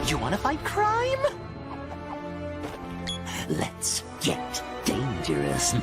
You want to fight crime? Let's get dangerous.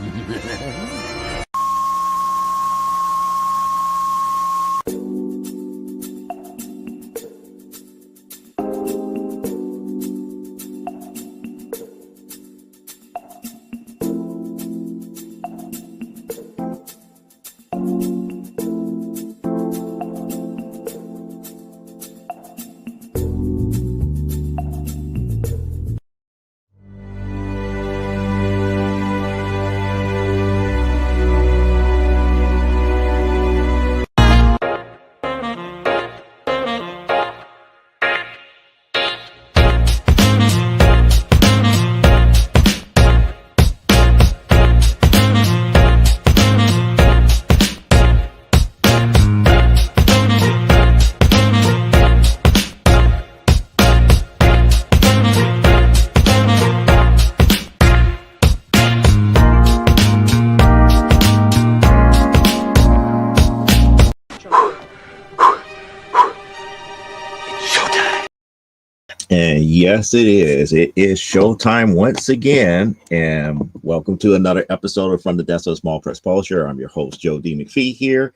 And yes, it is. It is showtime once again. And welcome to another episode of From the Desk of Small Press Publisher. I'm your host, Joe D. McPhee here.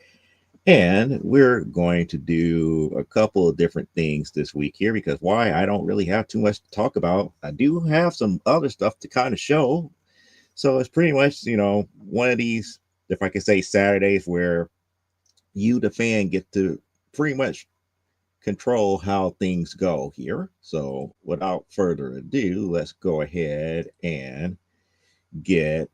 And we're going to do a couple of different things this week here because why? I don't really have too much to talk about. I do have some other stuff to kind of show. So it's pretty much, one of these, if I could say, Saturdays where you, the fan, get to pretty much control how things go here. So without further ado, let's go ahead and get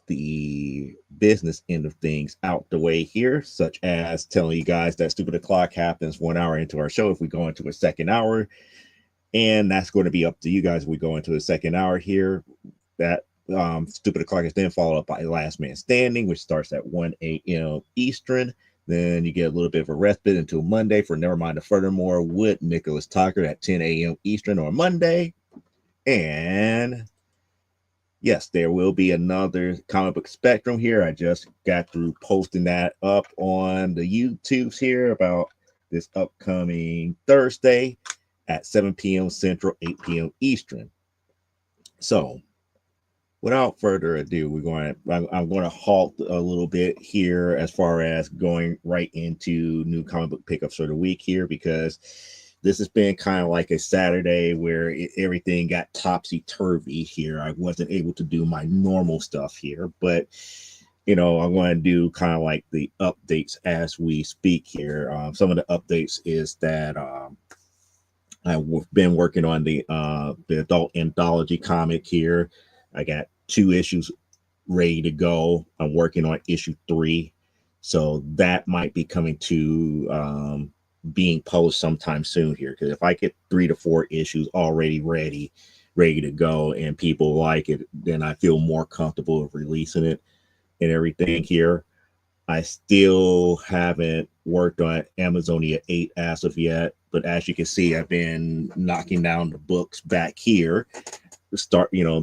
the business end of things out the way here, such as telling you guys that Stupid O'Clock happens 1 hour into our show if we go into a second hour, and that's going to be up to you guys if we go into a second hour here. That Stupid O'Clock is then followed up by Last Man Standing, which starts at 1 a.m. Eastern. Then you get a little bit of a respite until Monday for Nevermind the Furthermore with Nicholas Tucker at 10 a.m. Eastern on Monday. And yes, there will be another Comic Book Spectrum here. I just got through posting that up on the YouTubes here about this upcoming Thursday at 7 p.m. Central, 8 p.m. Eastern. So without further ado, I'm going to halt a little bit here as far as going right into new comic book pickups for the week here, because this has been kind of like a Saturday where everything got topsy-turvy here. I wasn't able to do my normal stuff here, but I'm going to do kind of like the updates as we speak here. Some of the updates is that I've been working on the adult anthology comic here. I got 2 issues ready to go. I'm working on issue 3. So that might be coming to being posted sometime soon here. Because if I get 3 to 4 issues already ready to go and people like it, then I feel more comfortable of releasing it and everything here. I still haven't worked on Amazonia 8 as of yet. But as you can see, I've been knocking down the books back here.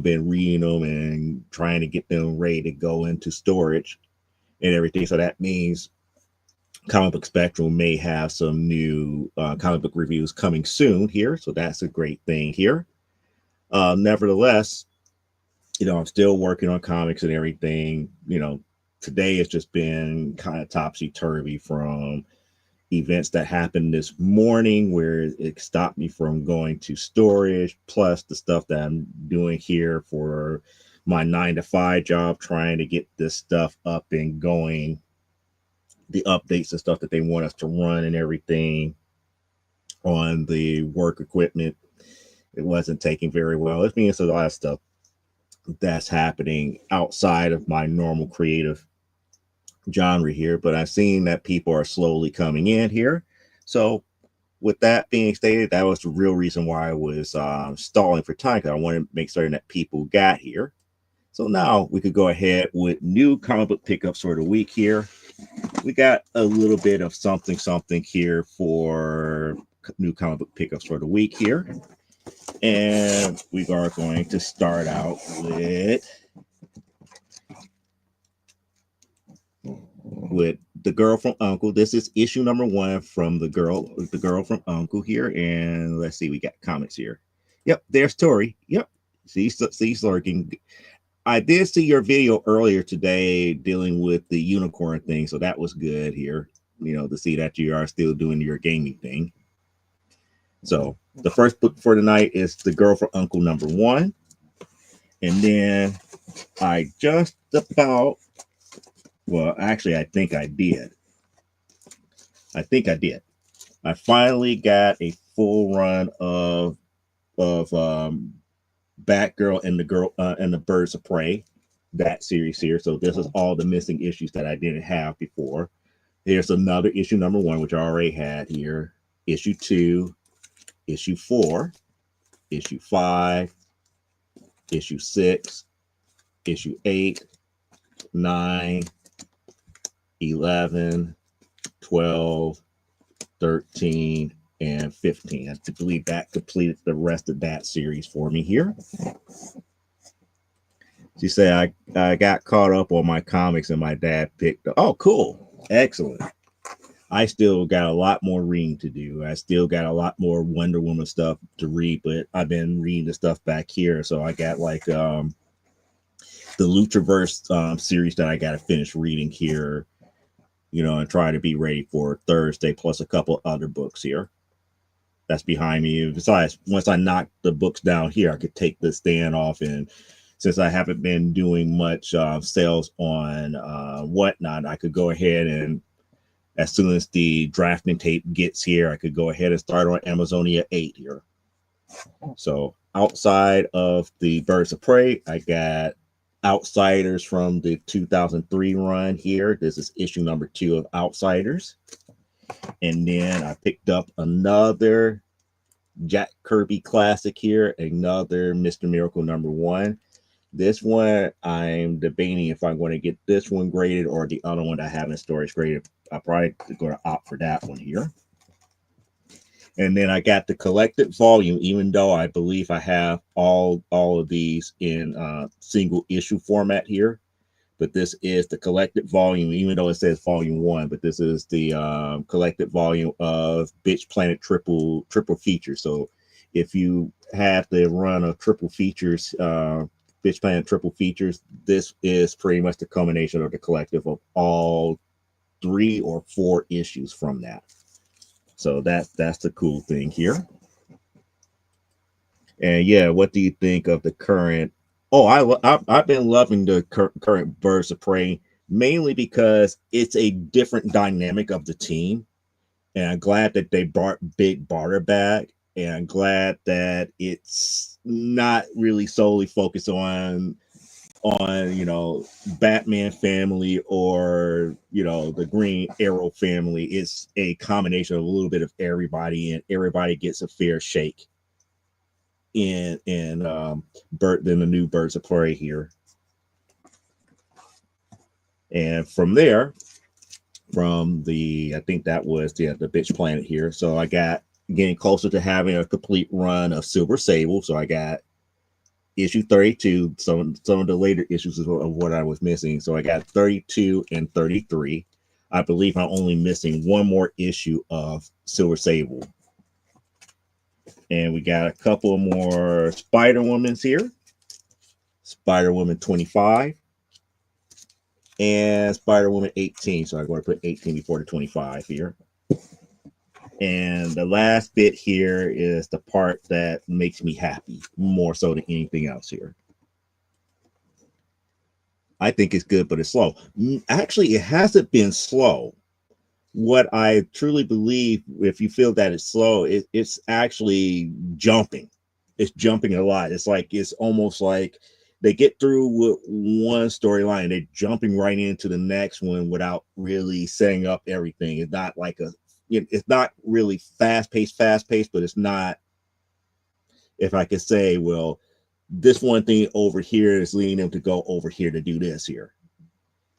Been reading them and trying to get them ready to go into storage and everything. So that means Comic Book Spectrum may have some new comic book reviews coming soon here. So that's a great thing here. Nevertheless, I'm still working on comics and everything. Today has just been kind of topsy-turvy from events that happened this morning where it stopped me from going to storage, plus the stuff that I'm doing here for my 9-to-5 job, trying to get this stuff up and going, the updates and stuff that they want us to run and everything on the work equipment. It wasn't taking very well. It means a lot of stuff that's happening outside of my normal creative genre here, but I've seen that people are slowly coming in here. So with that being stated, that was the real reason why I was stalling for time, because I wanted to make certain that people got here. So now we could go ahead with new comic book pickups for the week here. We got a little bit of something here for new comic book pickups for the week here. And we are going to start out with The Girl from Uncle. This is issue number 1 from the girl from Uncle here. And let's see, we got comics here. Yep, there's Tori. Yep, she's lurking. I did see your video earlier today dealing with the unicorn thing, so that was good here, to see that you are still doing your gaming thing. So the first book for tonight is The Girl from Uncle number 1. And then I just about, well, actually, I think I did. I finally got a full run of Batgirl and the Girl and the Birds of Prey, that series here. So this is all the missing issues that I didn't have before. Here's another issue number 1, which I already had here. Issue 2, issue 4, issue 5, issue 6, issue 8, 9, 11, 12, 13, and 15. I believe that completed the rest of that series for me here. She said, I got caught up on my comics and my dad picked up. Oh, cool. Excellent. I still got a lot more reading to do. I still got a lot more Wonder Woman stuff to read, but I've been reading the stuff back here. So I got like the Luchaverse series that I got to finish reading here, and try to be ready for Thursday, plus a couple other books here. That's behind me. Besides, once I knock the books down here, I could take the stand off. And since I haven't been doing much sales on Whatnot, I could go ahead and, as soon as the drafting tape gets here, I could go ahead and start on Amazonia 8 here. So outside of the Birds of Prey, I got Outsiders from the 2003 run here. This is issue number 2 of Outsiders. And then I picked up another Jack Kirby classic here, another Mr. Miracle number 1. This one, I'm debating if I'm going to get this one graded or the other one that I have in storage graded. I'm probably going to opt for that one here. And then I got the collected volume, even though I believe I have all of these in single issue format here. But this is the collected volume, even though it says volume 1, but this is the collected volume of Bitch Planet triple feature. So if you have the run of triple features, Bitch Planet triple features, this is pretty much the culmination of the collective of all 3 or 4 issues from that. So that's the cool thing here. And yeah, what do you think of the current? Oh, I've been loving the current Birds of Prey, mainly because it's a different dynamic of the team. And I'm glad that they brought Big Barter back. And I'm glad that it's not really solely focused on Batman family or the Green Arrow family. It's a combination of a little bit of everybody, and everybody gets a fair shake in the new Birds of Prey here. And from there, I think that was the Bitch Planet here. So I got getting closer to having a complete run of Silver Sable. So I got issue 32, some of the later issues of what I was missing. So I got 32 and 33. I believe I'm only missing one more issue of Silver Sable. And we got a couple more Spider-Womans here. Spider-Woman 25 and Spider-Woman 18. So I'm going to put 18 before the 25 here. And the last bit here is the part that makes me happy more so than anything else here. I think it's good, but it's slow. Actually, it hasn't been slow. What I truly believe, if you feel that it's slow, it's actually jumping. It's jumping a lot. It's almost like they get through with one storyline and they're jumping right into the next one without really setting up everything. It's not like it's not really fast-paced, but it's not, if I could say, well, this one thing over here is leading them to go over here to do this here.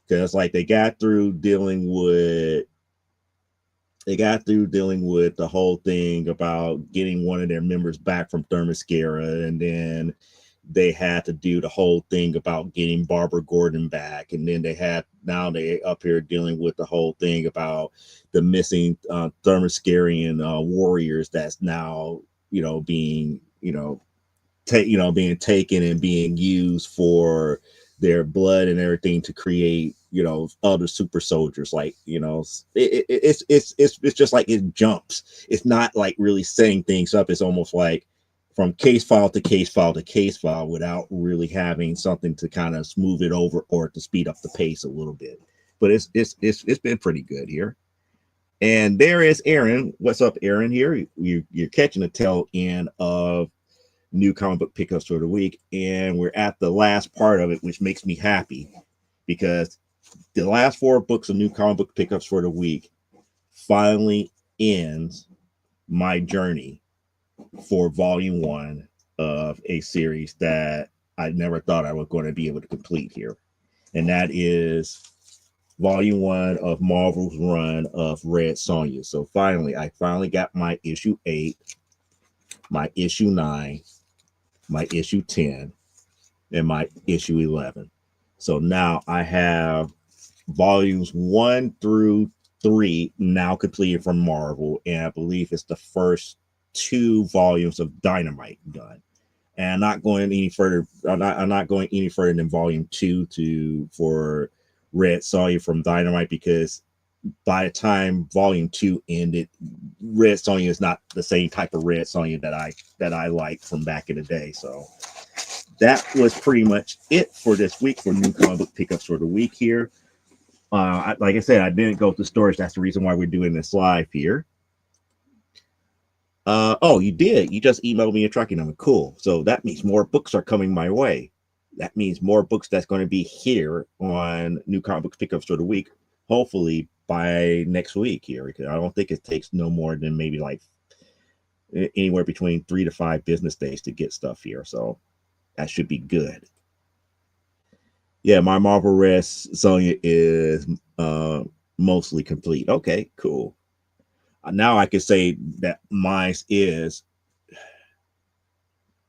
Because like they got through dealing with the whole thing about getting one of their members back from Themyscira, and then they had to do the whole thing about getting Barbara Gordon back, and then now they up here dealing with the whole thing about the missing Themyscirian warriors that's now being being taken and being used for their blood and everything to create other super soldiers. Like it's just like it jumps. It's not like really setting things up. It's almost like from case file to case file to case file without really having something to kind of smooth it over or to speed up the pace a little bit. But it's been pretty good here. And there is Aaron. What's up, Aaron? Here you're catching the tail end of new comic book pickups for the week, and we're at the last part of it, which makes me happy because the last 4 books of new comic book pickups for the week finally ends my journey for volume 1 of a series that I never thought I was going to be able to complete here, and that is volume 1 of Marvel's run of Red Sonja. So I finally got my issue 8, my issue 9, my issue 10, and my issue 11. So now I have volumes 1 through 3 now completed from Marvel, and I believe it's the first 2 volumes of Dynamite done. And I'm not going any further. I'm not going any further than volume 2 for Red Sonja from Dynamite, because by the time volume 2 ended, Red Sonja is not the same type of Red Sonja that I liked from back in the day. So that was pretty much it for this week for new comic book pickups for the week here. Like I said, I didn't go to storage. That's the reason why we're doing this live here. Oh, you did. You just emailed me a tracking number. Cool. So that means more books are coming my way. That means more books that's going to be here on new comic book pickups for the week. Hopefully by next week here, because I don't think it takes no more than maybe like anywhere between 3 to 5 business days to get stuff here. So that should be good. Yeah, my Marvel Red Sonja is mostly complete. Okay, cool. Now I can say that mine is.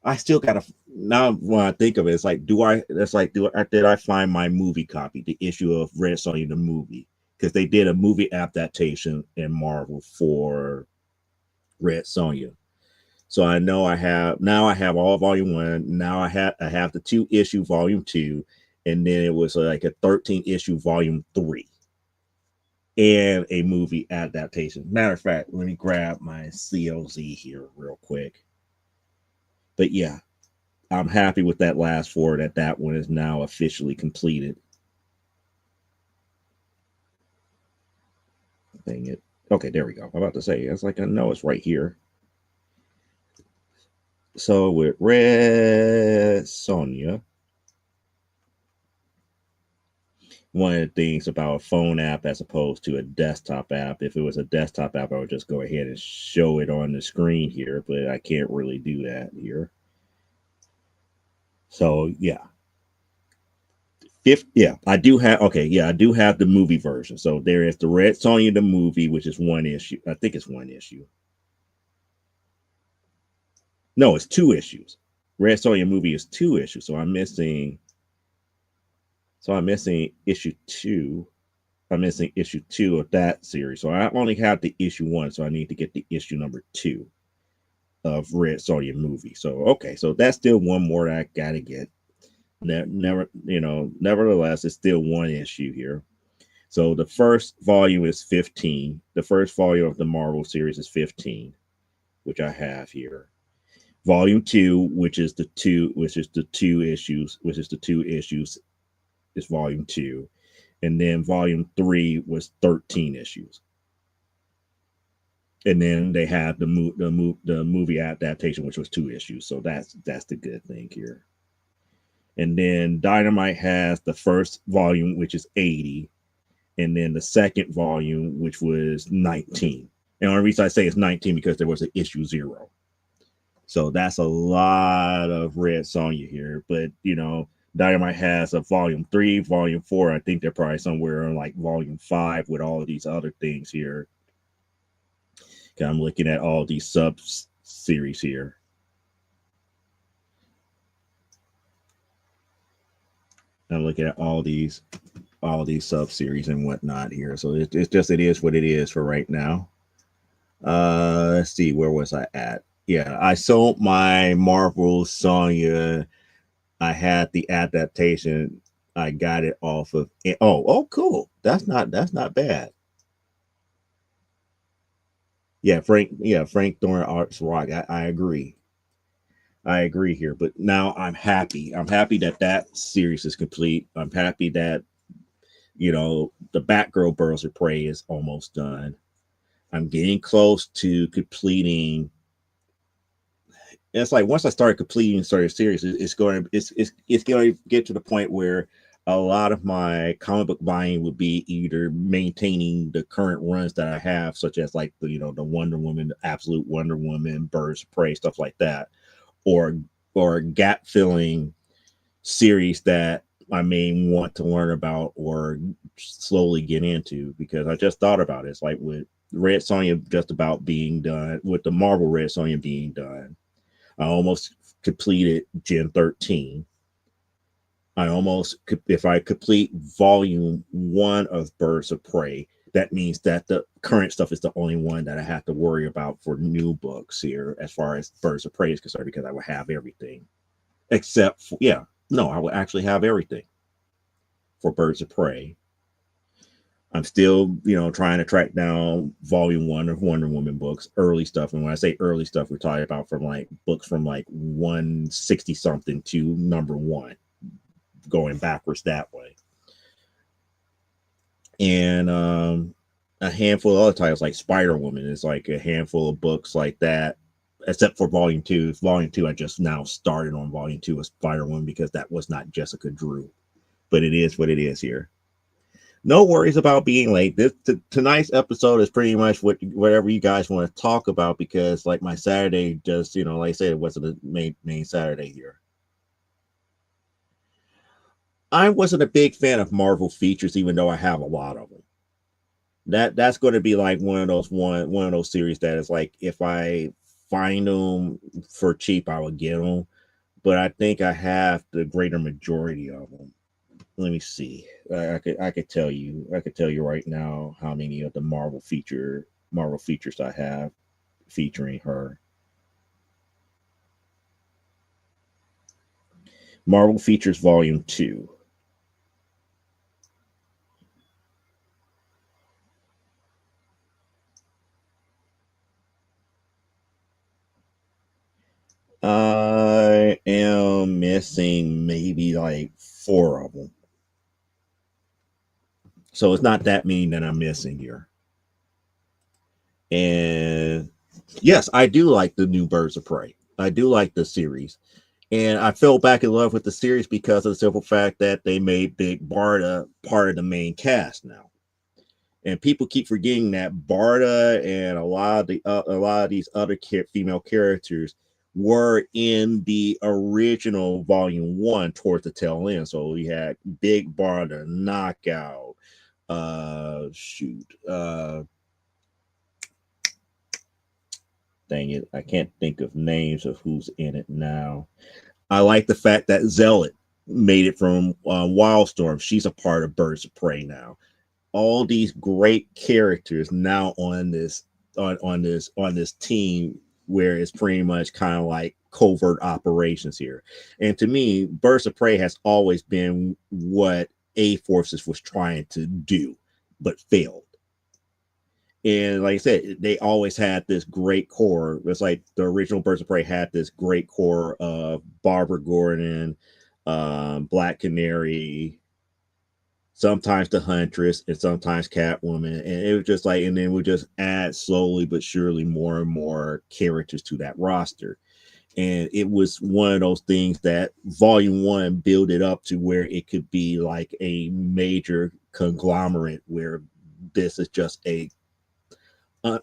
I still gotta, now when I think of it, it's like, did I find my movie copy, the issue of Red Sonja the movie? Because they did a movie adaptation in Marvel for Red Sonja. So I know I have all volume 1. Now I have the 2 issue volume 2, and then it was like a 13 issue volume 3 and a movie adaptation. Matter of fact, let me grab my CLZ here real quick. But yeah, I'm happy with that last 4, that one is now officially completed. Dang it. Okay, there we go. I'm about to say, it's like I know it's right here. So with Red Sonja, one of the things about a phone app as opposed to a desktop app, if it was a desktop app, I would just go ahead and show it on the screen here, but I can't really do that here. So yeah. I do have the movie version. So there is the Red Sonja the movie, which is 1 issue. I think it's 1 issue. No, it's 2 issues. Red Sonja movie is 2 issues. So I'm missing issue 2. I'm missing issue 2 of that series. So I only have the issue 1. So I need to get the issue number 2 of Red Sonja movie. So okay, so that's still one more that I gotta get. Nevertheless, it's still 1 issue here. So the first volume is 15. The first volume of the Marvel series is 15, which I have here. Volume 2, which is the 2 issues, is volume 2. And then volume 3 was 13 issues. And then they have the movie adaptation, which was 2 issues. So that's the good thing here. And then Dynamite has the first volume, which is 80, and then the second volume, which was 19. And the only reason I say it's 19 because there was an issue 0. So that's a lot of Red Sonja here. But Dynamite has a volume 3, volume 4. I think they're probably somewhere on like volume 5 with all of these other things here. I'm looking at all these sub series here. I'm looking at all these sub series and whatnot here. So it's just it is what it is for right now. Let's see, where was I at? Yeah, I sold my Marvel Sonya. I had the adaptation. I got it off of oh cool. That's not bad. Yeah, Frank Doran Arts Rock. I agree. I agree here. But now I'm happy. I'm happy that that series is complete. I'm happy that the Batgirl Birds of Prey is almost done. I'm getting close to completing. It's like once I start completing certain series, it's going to get to the point where a lot of my comic book buying would be either maintaining the current runs that I have, such as like the Wonder Woman, the Absolute Wonder Woman, Birds of Prey, stuff like that, or gap filling series that I may want to learn about or slowly get into, because I just thought about it. It's like with Red Sonja just about being done, with the Marvel Red Sonja being done. I almost completed Gen 13. I almost, if I complete volume 1 of Birds of Prey, that means that the current stuff is the only one that I have to worry about for new books here, as far as Birds of Prey is concerned, because I will have everything. Except for, yeah, no, I will actually have everything for Birds of Prey. I'm still, trying to track down volume 1 of Wonder Woman books, early stuff. And when I say early stuff, we're talking about from like books from like 160 something to number 1, going backwards that way. And a handful of other titles like Spider Woman is like a handful of books like that, except for volume 2. Volume 2, I just now started on volume 2 of Spider Woman because that was not Jessica Drew. But it is what it is here. No worries about being late. Tonight's episode is pretty much whatever you guys want to talk about, because like my Saturday just, like I said, it wasn't the main Saturday here. I wasn't a big fan of Marvel features, even though I have a lot of them. That's going to be like one of those series that is like, if I find them for cheap, I would get them. But I think I have the greater majority of them. Let me see. I could tell you right now how many of the Marvel features I have featuring her. Marvel Features Volume 2. I am missing maybe like 4 of them. So it's not that many that I'm missing here. And yes, I do like the new Birds of Prey. I do like the series. And I fell back in love with the series because of the simple fact that they made Big Barda part of the main cast now. And people keep forgetting that Barda and a lot of these other female characters were in the original volume 1 towards the tail end. So we had Big Barda, Knockout, dang it, I can't think of names of who's in it now. I like the fact that Zealot made it from Wildstorm. She's a part of Birds of Prey now. All these great characters now on this team, where it's pretty much kind of like covert operations here. And to me, Birds of Prey has always been what A Forces was trying to do, but failed. And like I said, they always had this great core. It's like the original Birds of Prey had this great core of Barbara Gordon, Black Canary, sometimes the Huntress, and sometimes Catwoman. And it was just like, and then we just add slowly but surely more and more characters to that roster. And it was one of those things that volume 1 built it up to where it could be like a major conglomerate, where this is just I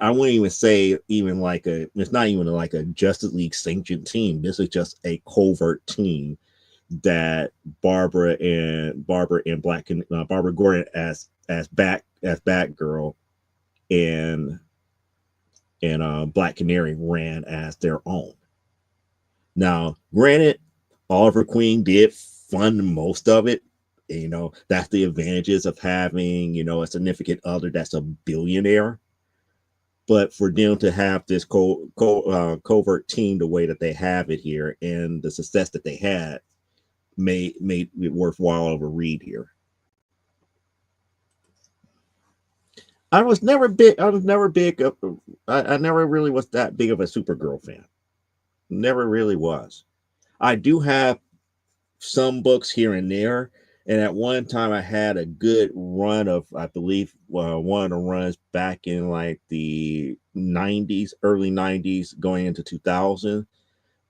wouldn't even say even like it's not even like a Justice League sanctioned team. This is just a covert team that Barbara and Barbara Gordon as Batgirl and Black Canary ran as their own. Now, granted, Oliver Queen did fund most of it. You know, that's the advantages of having, you know, a significant other that's a billionaire. But for them to have this covert team the way that they have it here and the success that they had made it worthwhile of a read here. I was never big. I was never big. I never really was that big of a Supergirl fan. Never really was. I do have some books here and there. And at one time, I had a good run of, I believe, one of the runs back in like the 90s, early 90s, going into 2000.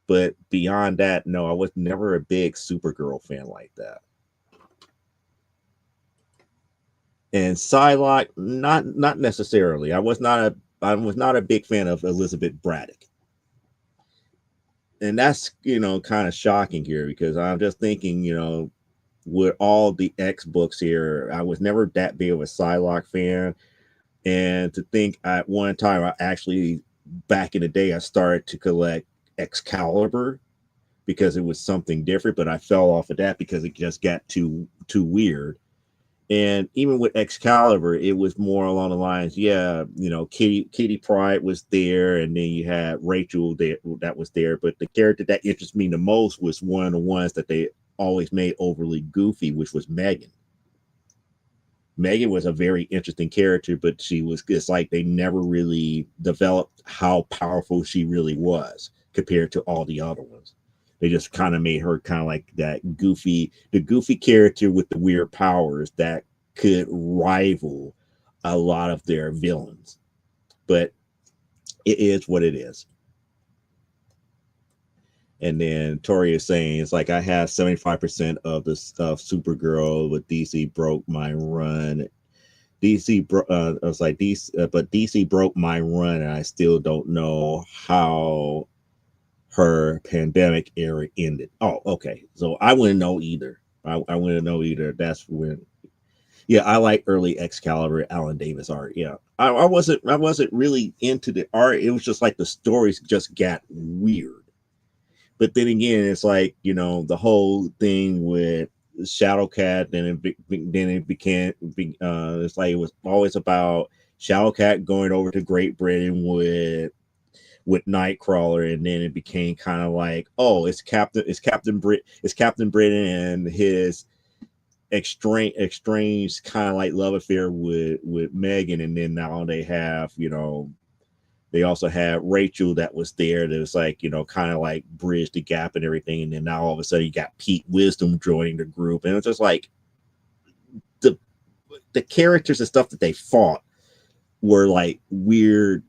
But beyond that, no, I was never a big Supergirl fan like that. And Psylocke, not necessarily. I was not a big fan of Elizabeth Braddock. And that's, you know, kind of shocking here because I'm just thinking, you know, with all the X books here, I was never that big of a Psylocke fan. And to think at one time, I actually, back in the day, I started to collect Excalibur because it was something different, but I fell off of that because it just got too weird. And even with Excalibur, it was more along the lines, yeah, you know, Kitty Pryde was there, and then you had Rachel there that was there. But the character that interested me the most was one of the ones that they always made overly goofy, which was Megan. Megan was a very interesting character, but it's like they never really developed how powerful she really was compared to all the other ones. They just kind of made her kind of like the goofy character with the weird powers that could rival a lot of their villains. But it is what it is. And then Tori is saying, it's like I have 75% of the stuff Supergirl, but DC broke my run. I was like, but DC broke my run, and I still don't know how her pandemic era ended. Oh, okay. So I wouldn't know either. I wouldn't know either. That's when, yeah, I like early Excalibur, Alan Davis art. Yeah, I wasn't really into the art. It was just like the stories just got weird. But then again, it's like, you know, the whole thing with Shadowcat, then it became it's like it was always about Shadowcat going over to Great Britain with Nightcrawler, and then it became kind of like, oh, it's Captain Britain and his strange kind of like love affair with Megan, and then now they have, you know, they also had Rachel that was there that was like, you know, kind of like bridge the gap and everything, and then now all of a sudden you got Pete Wisdom joining the group, and it's just like the characters and stuff that they fought were like weird.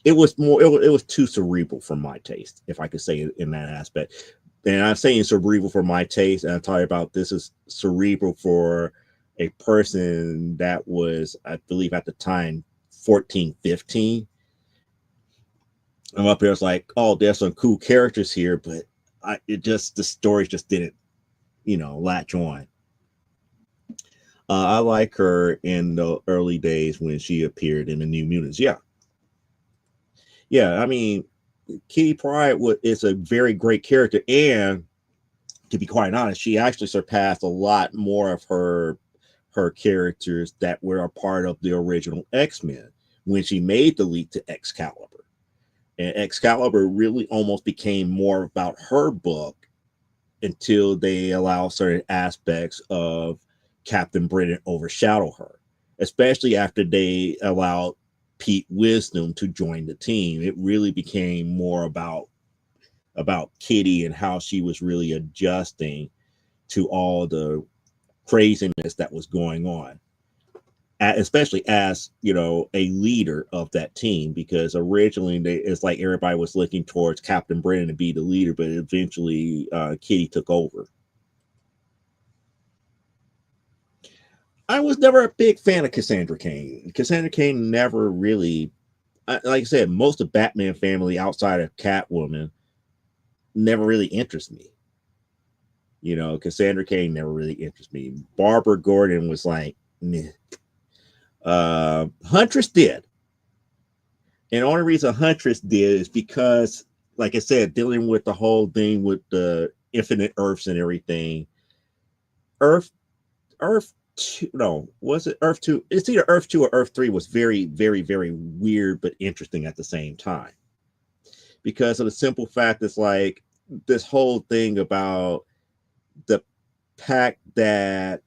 It was too cerebral for my taste, if I could say it in that aspect. And I'm saying cerebral for my taste, and I'm talking about this is cerebral for a person that was, I believe at the time, 14, 15. I'm up here, it's like, oh, there's some cool characters here, but the stories just didn't, you know, latch on. I like her in the early days when she appeared in the New Mutants. Yeah, I mean, Kitty Pryde is a very great character, and to be quite honest, she actually surpassed a lot more of her characters that were a part of the original X-Men when she made the leap to Excalibur. And Excalibur really almost became more about her book until they allow certain aspects of Captain Britain overshadow her, especially after they allowed Pete Wisdom to join the team. It really became more about Kitty and how she was really adjusting to all the craziness that was going on, especially as, you know, a leader of that team, because originally it's like everybody was looking towards Captain Britain to be the leader, but eventually Kitty took over. I was never a big fan of Cassandra Cain. Cassandra Cain never really, like I said, most of Batman family outside of Catwoman never really interests me. You know, Cassandra Cain never really interests me. Barbara Gordon was like, meh. Huntress did. And the only reason Huntress did is because, like I said, dealing with the whole thing with the infinite Earths and everything. Earth Earth 2, no, was it Earth 2? It's either Earth 2 or Earth 3 was very, very, very weird but interesting at the same time. Because of the simple fact it's like this whole thing about the pact that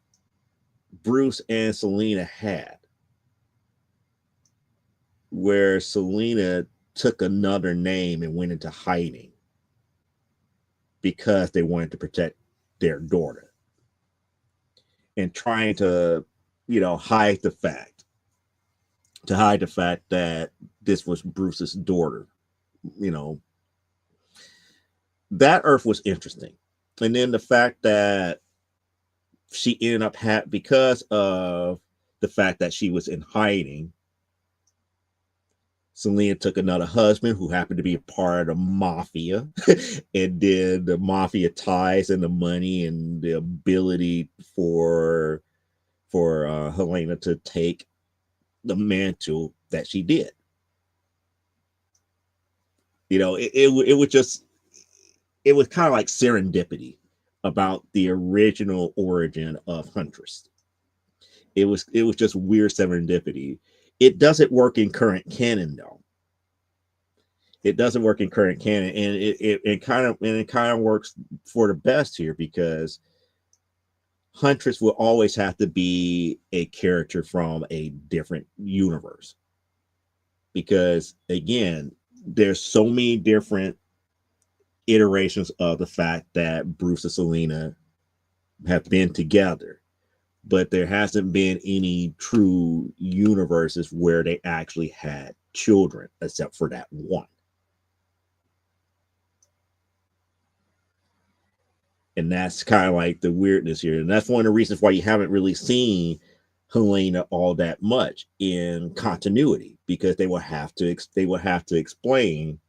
Bruce and Selena had, where Selena took another name and went into hiding because they wanted to protect their daughter and trying to, hide the fact, that this was Bruce's daughter. You know, that Earth was interesting. And then the fact that she ended up because of the fact that she was in hiding, Selena took another husband who happened to be a part of the mafia, and then the mafia ties and the money and the ability for Helena to take the mantle that she did. It was kind of like serendipity about the original origin of Huntress. It was just weird serendipity. It doesn't work in current canon though. It doesn't work in current canon, and it kind of works for the best here, because Huntress will always have to be a character from a different universe, because again, there's so many different iterations of the fact that Bruce and Selena have been together, but there hasn't been any true universes where they actually had children except for that one. And that's kind of like the weirdness here. And that's one of the reasons why you haven't really seen Helena all that much in continuity, because they will have to explain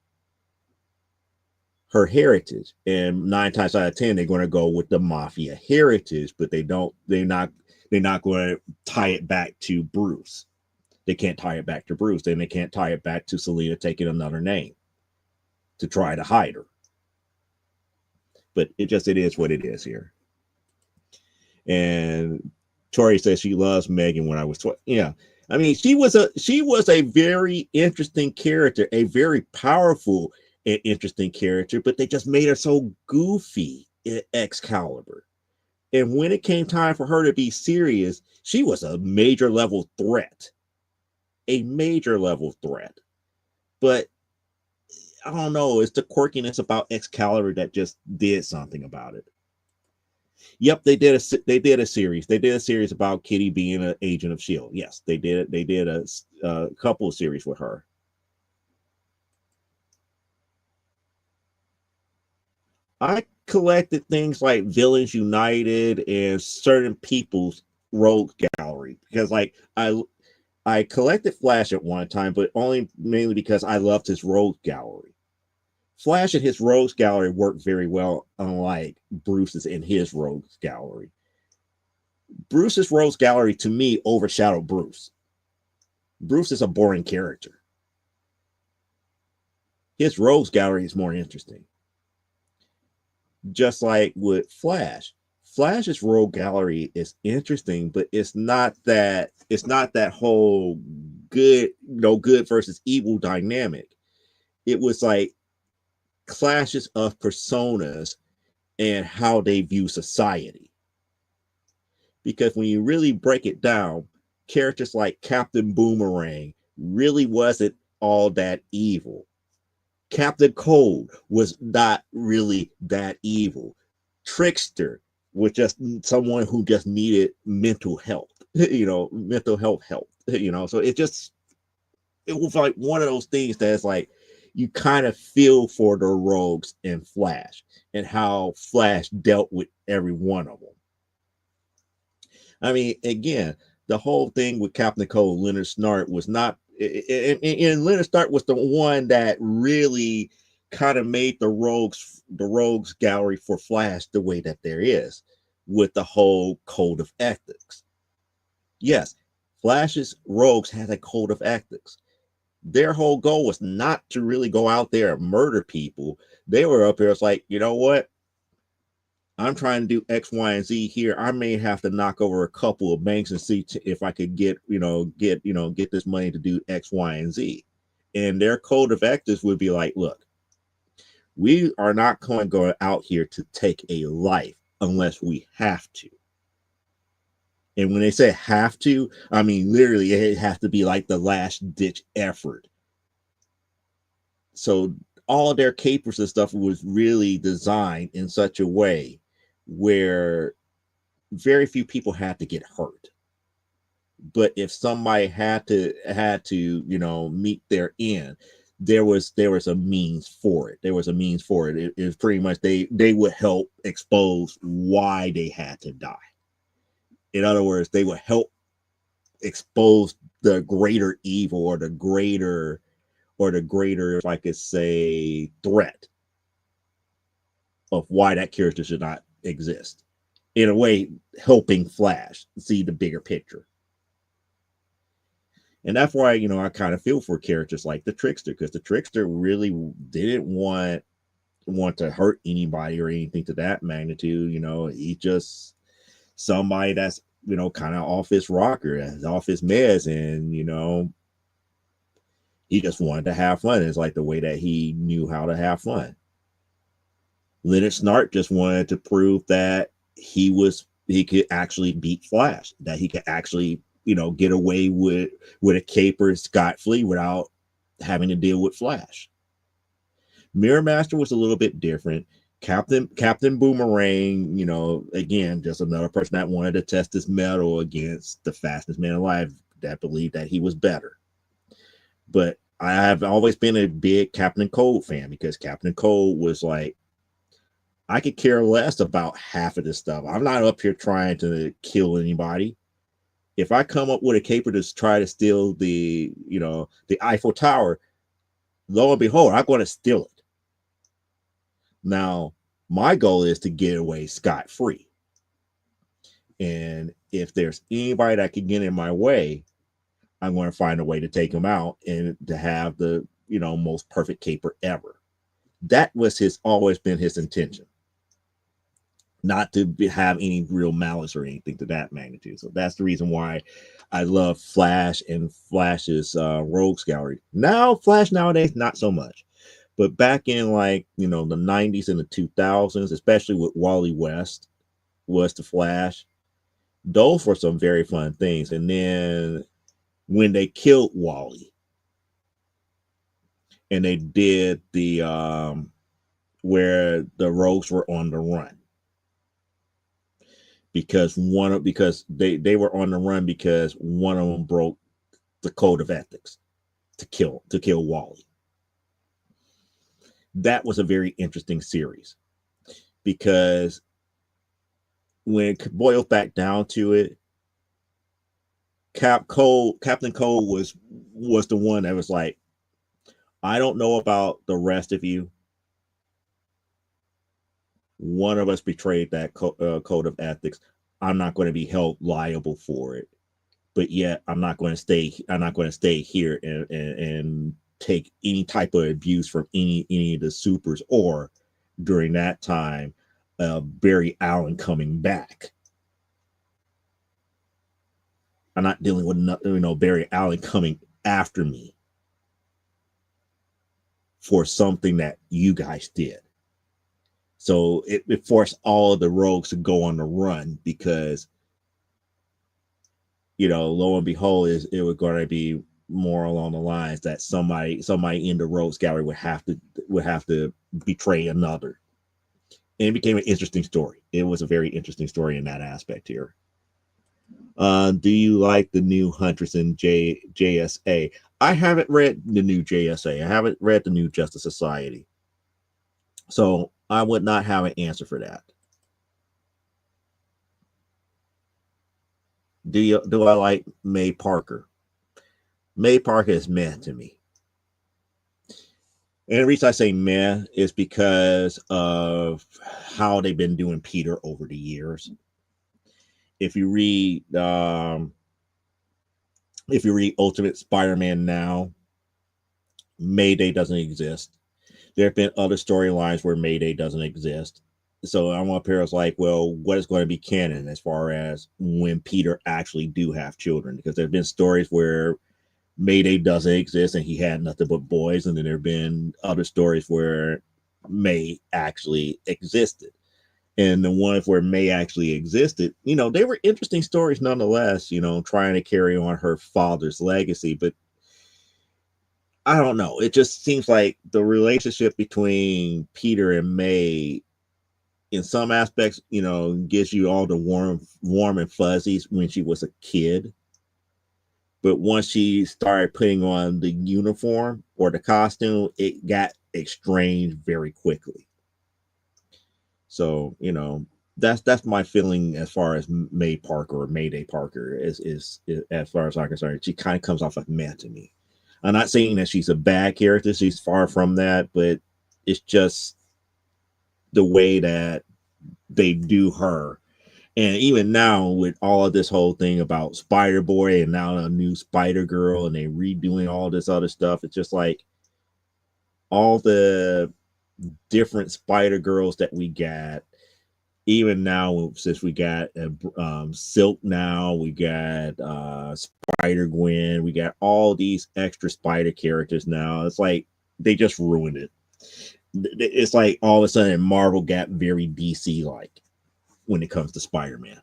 her heritage. And 9 times out of 10, they're going to go with the mafia heritage, but they're not going to tie it back to Bruce. They can't tie it back to Bruce. Then they can't tie it back to Selena taking another name to try to hide her. But it is what it is here. And Tori says she loves Megan when I was 12. Yeah. I mean, she was a very interesting character, a very powerful and interesting character, but they just made her so goofy in Excalibur. And when it came time for her to be serious, she was a major level threat. A major level threat. But I don't know, it's the quirkiness about Excalibur that just did something about it. Yep, they did a series. They did a series about Kitty being an agent of S.H.I.E.L.D. Yes, they did. They did a couple of series with her. I collected things like Villains United and certain people's rogue gallery, because like I collected Flash at one time, but mainly because I loved his rogue gallery. Flash and his rogues gallery worked very well, unlike Bruce's and his rogues gallery. Bruce's rogues gallery, to me, overshadowed Bruce. Bruce is a boring character. His rogues gallery is more interesting. Just like with Flash. Flash's rogue gallery is interesting, but it's not that whole good versus evil dynamic. It was like clashes of personas and how they view society. Because when you really break it down, characters like Captain Boomerang really wasn't all that evil. Captain Cold was not really that evil. Trickster was just someone who just needed mental health, mental health help, so it was like one of those things that's like, you kind of feel for the rogues in Flash and how Flash dealt with every one of them. I mean, again, the whole thing with Captain Cold, Leonard Snart was not, and Leonard Snart was the one that really kind of made the rogues gallery for Flash the way that there is, with the whole code of ethics. Yes, Flash's rogues had a code of ethics. Their whole goal was not to really go out there and murder people. They were up there, it's like, you know what? I'm trying to do X, Y, and Z here. I may have to knock over a couple of banks and see if I could get this money to do X, Y, and Z. And their code of ethics would be like, look, we are not going to go out here to take a life unless we have to. And when they say have to, I mean literally it has to be like the last ditch effort. So all of their capers and stuff was really designed in such a way where very few people had to get hurt. But if somebody had to meet their end, there was a means for it. There was a means for it. It was pretty much they would help expose why they had to die. In other words, they would help expose the greater evil or the greater, if I could say, threat of why that character should not exist. In a way, helping Flash see the bigger picture. And that's why, I kind of feel for characters like the Trickster, because the Trickster really didn't want to hurt anybody or anything to that magnitude. He just somebody that's, kind of off his rocker, off his meds, and, he just wanted to have fun. It's like the way that he knew how to have fun. Leonard Snart just wanted to prove that he could actually beat Flash, that he could actually, get away with a caper scot-free without having to deal with Flash. Mirror Master was a little bit different. Captain Boomerang, again, just another person that wanted to test his mettle against the fastest man alive that believed that he was better. But I have always been a big Captain Cold fan, because Captain Cold was like, I could care less about half of this stuff. I'm not up here trying to kill anybody. If I come up with a caper to try to steal the Eiffel Tower, lo and behold, I'm going to steal it. Now, my goal is to get away scot-free. And if there's anybody that can get in my way, I'm going to find a way to take him out and to have the, most perfect caper ever. That was always been his intention. Not to have any real malice or anything to that magnitude. So that's the reason why I love Flash and Flash's Rogues Gallery. Now, Flash nowadays, not so much. But back in the 90s and the 2000s, especially with Wally West was the Flash, those were some very fun things. And then when they killed Wally and they did the where the Rogues were on the run, because they were on the run because one of them broke the code of ethics to kill Wally. That was a very interesting series, because when it boils back down to it, Captain Cold was the one that was like, I don't know about the rest of you. One of us betrayed that code of ethics. I'm not going to be held liable for it, but yet I'm not going to stay here and take any type of abuse from any of the supers, or during that time, Barry Allen coming back. I'm not dealing with Barry Allen coming after me for something that you guys did. So it forced all of the Rogues to go on the run, because lo and behold, it was going to be more along the lines that somebody in the Rogues Gallery would have to betray another. And it became an interesting story. It was a very interesting story in that aspect here. Do you like the new Huntress in JSA? I haven't read the new JSA. I haven't read the new Justice Society. So I would not have an answer for that. Do I like May Parker? May Parker is meh to me. And the reason I say meh is because of how they've been doing Peter over the years. If you read Ultimate Spider-Man now, Mayday doesn't exist. There have been other storylines where Mayday doesn't exist. So I'm up here, I was like, well, what is going to be canon as far as when Peter actually do have children? Because there have been stories where Mayday doesn't exist and he had nothing but boys, and then there have been other stories where May actually existed. And the ones where May actually existed, they were interesting stories nonetheless, trying to carry on her father's legacy. But I don't know. It just seems like the relationship between Peter and May, in some aspects, gives you all the warm and fuzzies when she was a kid. But once she started putting on the uniform or the costume, it got estranged very quickly. So, that's my feeling as far as May Parker or Mayday Parker is as far as I'm concerned. She kind of comes off as meh to me. I'm not saying that she's a bad character. She's far from that, but it's just the way that they do her. And even now, with all of this whole thing about Spider Boy and now a new Spider Girl, and they redoing all this other stuff, it's just like all the different Spider Girls that we got. Even now, since we got Silk, now we got Spider Gwen, we got all these extra Spider characters now. It's like they just ruined it. It's like all of a sudden Marvel got very DC like when it comes to Spider-Man.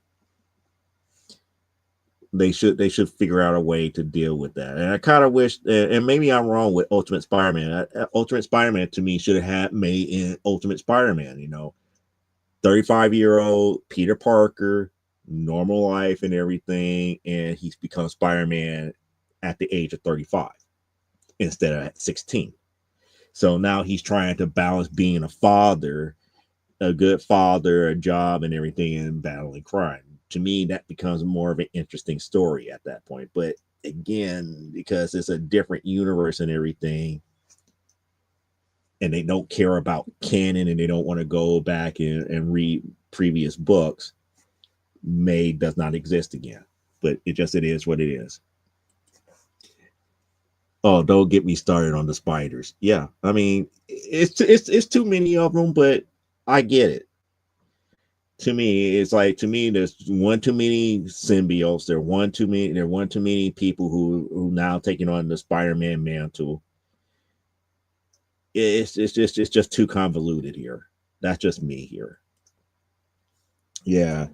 They should figure out a way to deal with that. And I kind of wish, and maybe I'm wrong with Ultimate Spider-Man. Ultimate Spider-Man to me should have had made in Ultimate Spider-Man. 35-year-old Peter Parker, normal life and everything, and he's become Spider-Man at the age of 35 instead of at 16. So now he's trying to balance being a father, a good father, a job, and everything, and battling crime. To me, that becomes more of an interesting story at that point. But again, because it's a different universe and everything, and they don't care about canon and they don't want to go back and read previous books, May does not exist again. But it is what it is. Oh, don't get me started on the spiders. Yeah, I mean, it's too many of them, but I get it. To me, it's like, to me, there's one too many symbiotes. There one too many people who now taking on the Spider-Man mantle. It's just too convoluted here. That's just me here. Yeah.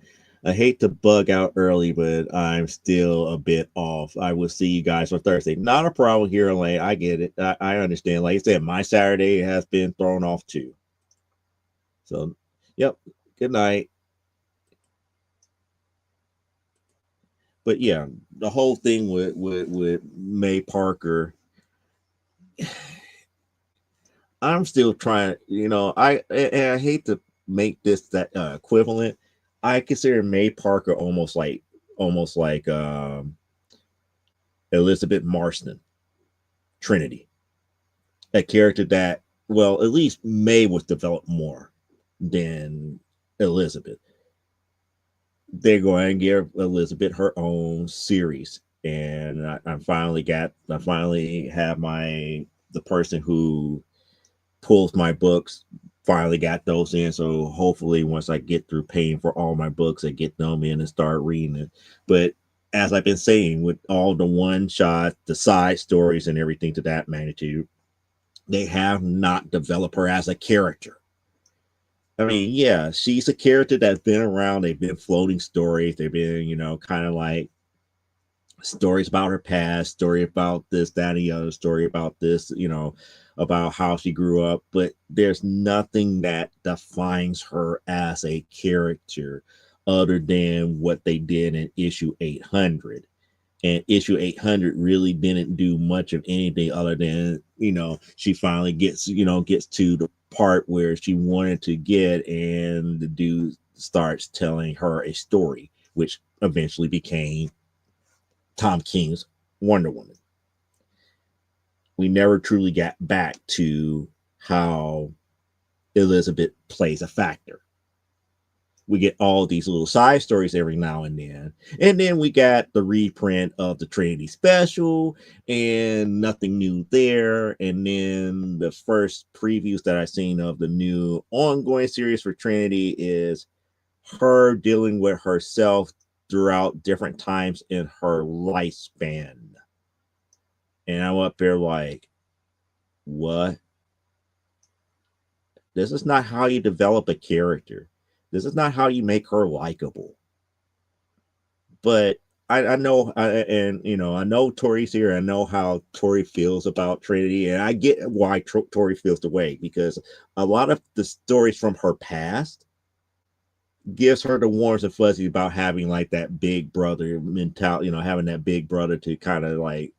I hate to bug out early, but I'm still a bit off. I will see you guys on Thursday. Not a problem here, Elaine. I get it. I understand. Like I said, my Saturday has been thrown off too. So, yep. Good night. But yeah, the whole thing with May Parker, I'm still trying. I hate to make this that equivalent. I consider May Parker almost like Elizabeth Marston, Trinity, a character that, well, at least May was developed more than Elizabeth. They're going to give Elizabeth her own series, and I finally have the person who pulls my books, finally got those in. So hopefully once I get through paying for all my books, I get them in and start reading it. But as I've been saying, with all the one shot, the side stories and everything to that magnitude, they have not developed her as a character. I mean, yeah, she's a character that's been around. They've been floating stories. They've been, kind of like stories about her past, story about this, that, and the other, story about this, about how she grew up. But there's nothing that defines her as a character other than what they did in issue 800. And issue 800 really didn't do much of anything other than, she finally gets to the part where she wanted to get, and the dude starts telling her a story, which eventually became Tom King's Wonder Woman. We never truly got back to how Elizabeth plays a factor. We get all these little side stories every now and then we got the reprint of the Trinity special, and nothing new there. And then the first previews that I've seen of the new ongoing series for Trinity is her dealing with herself throughout different times in her lifespan. And I'm up there like, what? This is not how you develop a character. This is not how you make her likable. But I know, and you know, I know Tori's here. I know how Tori feels about Trinity, and I get why Tori feels the way, because a lot of the stories from her past gives her the warms and fuzzies about having like that big brother mentality, you know, having that big brother to kind of like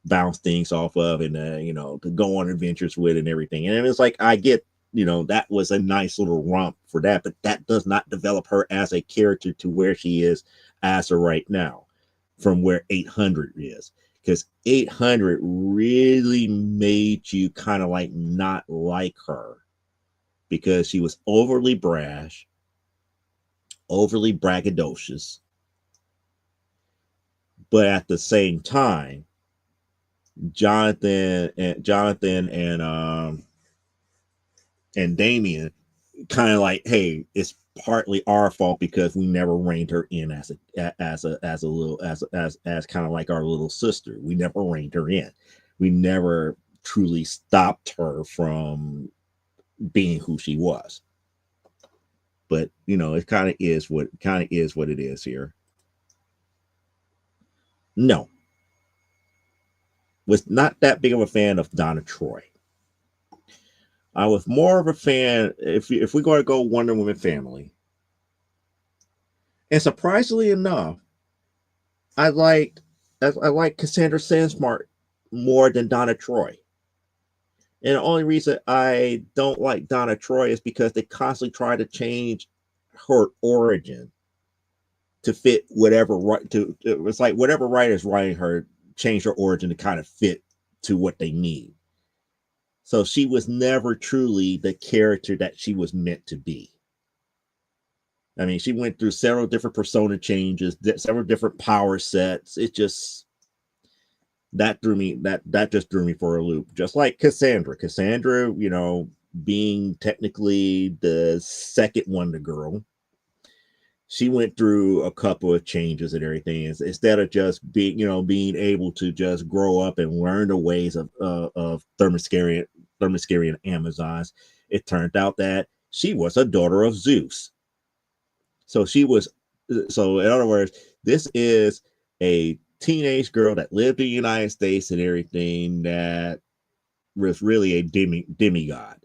bounce things off of, and you know, to go on adventures with and everything. And it's like, I get, you know, that was a nice little romp for that, but that does not develop her as a character to where she is as of right now, from where 800 is. Because 800 really made you kind of like not like her, because she was overly brash, overly braggadocious, but at the same time, Jonathan and Damien kind of like, hey, it's partly our fault because we never reined her in as kind of like our little sister. We never reined her in. We never truly stopped her from being who she was. But you know, it kind of is what it is here. No, was not that big of a fan of Donna Troy. I was more of a fan, if we're going to go Wonder Woman family. And surprisingly enough, I liked Cassandra Sandsmart more than Donna Troy. And the only reason I don't like Donna Troy is because they constantly try to change her origin to fit whatever it's like whatever writer's writing her, change her origin to kind of fit to what they need. So she was never truly the character that she was meant to be. I mean, she went through several different persona changes, several different power sets. It just that just threw me for a loop. Just like Cassandra, you know, being technically the second Wonder Girl, she went through a couple of changes and everything. Instead of just being able to just grow up and learn the ways of Themyscirian Amazons, it turned out that she was a daughter of Zeus. So in other words, this is a teenage girl that lived in the United States and everything, that was really a demigod.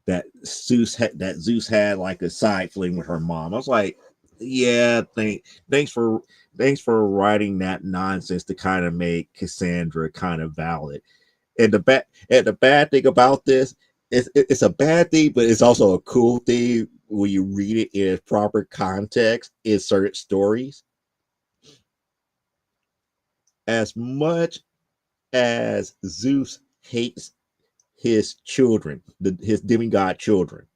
That Zeus had like a side fling with her mom. I was like, yeah, thanks for writing that nonsense to kind of make Cassandra kind of valid. And the bad thing about this is it's a bad thing, but it's also a cool thing when you read it in its proper context in certain stories. As much as Zeus hates his children, his demigod children,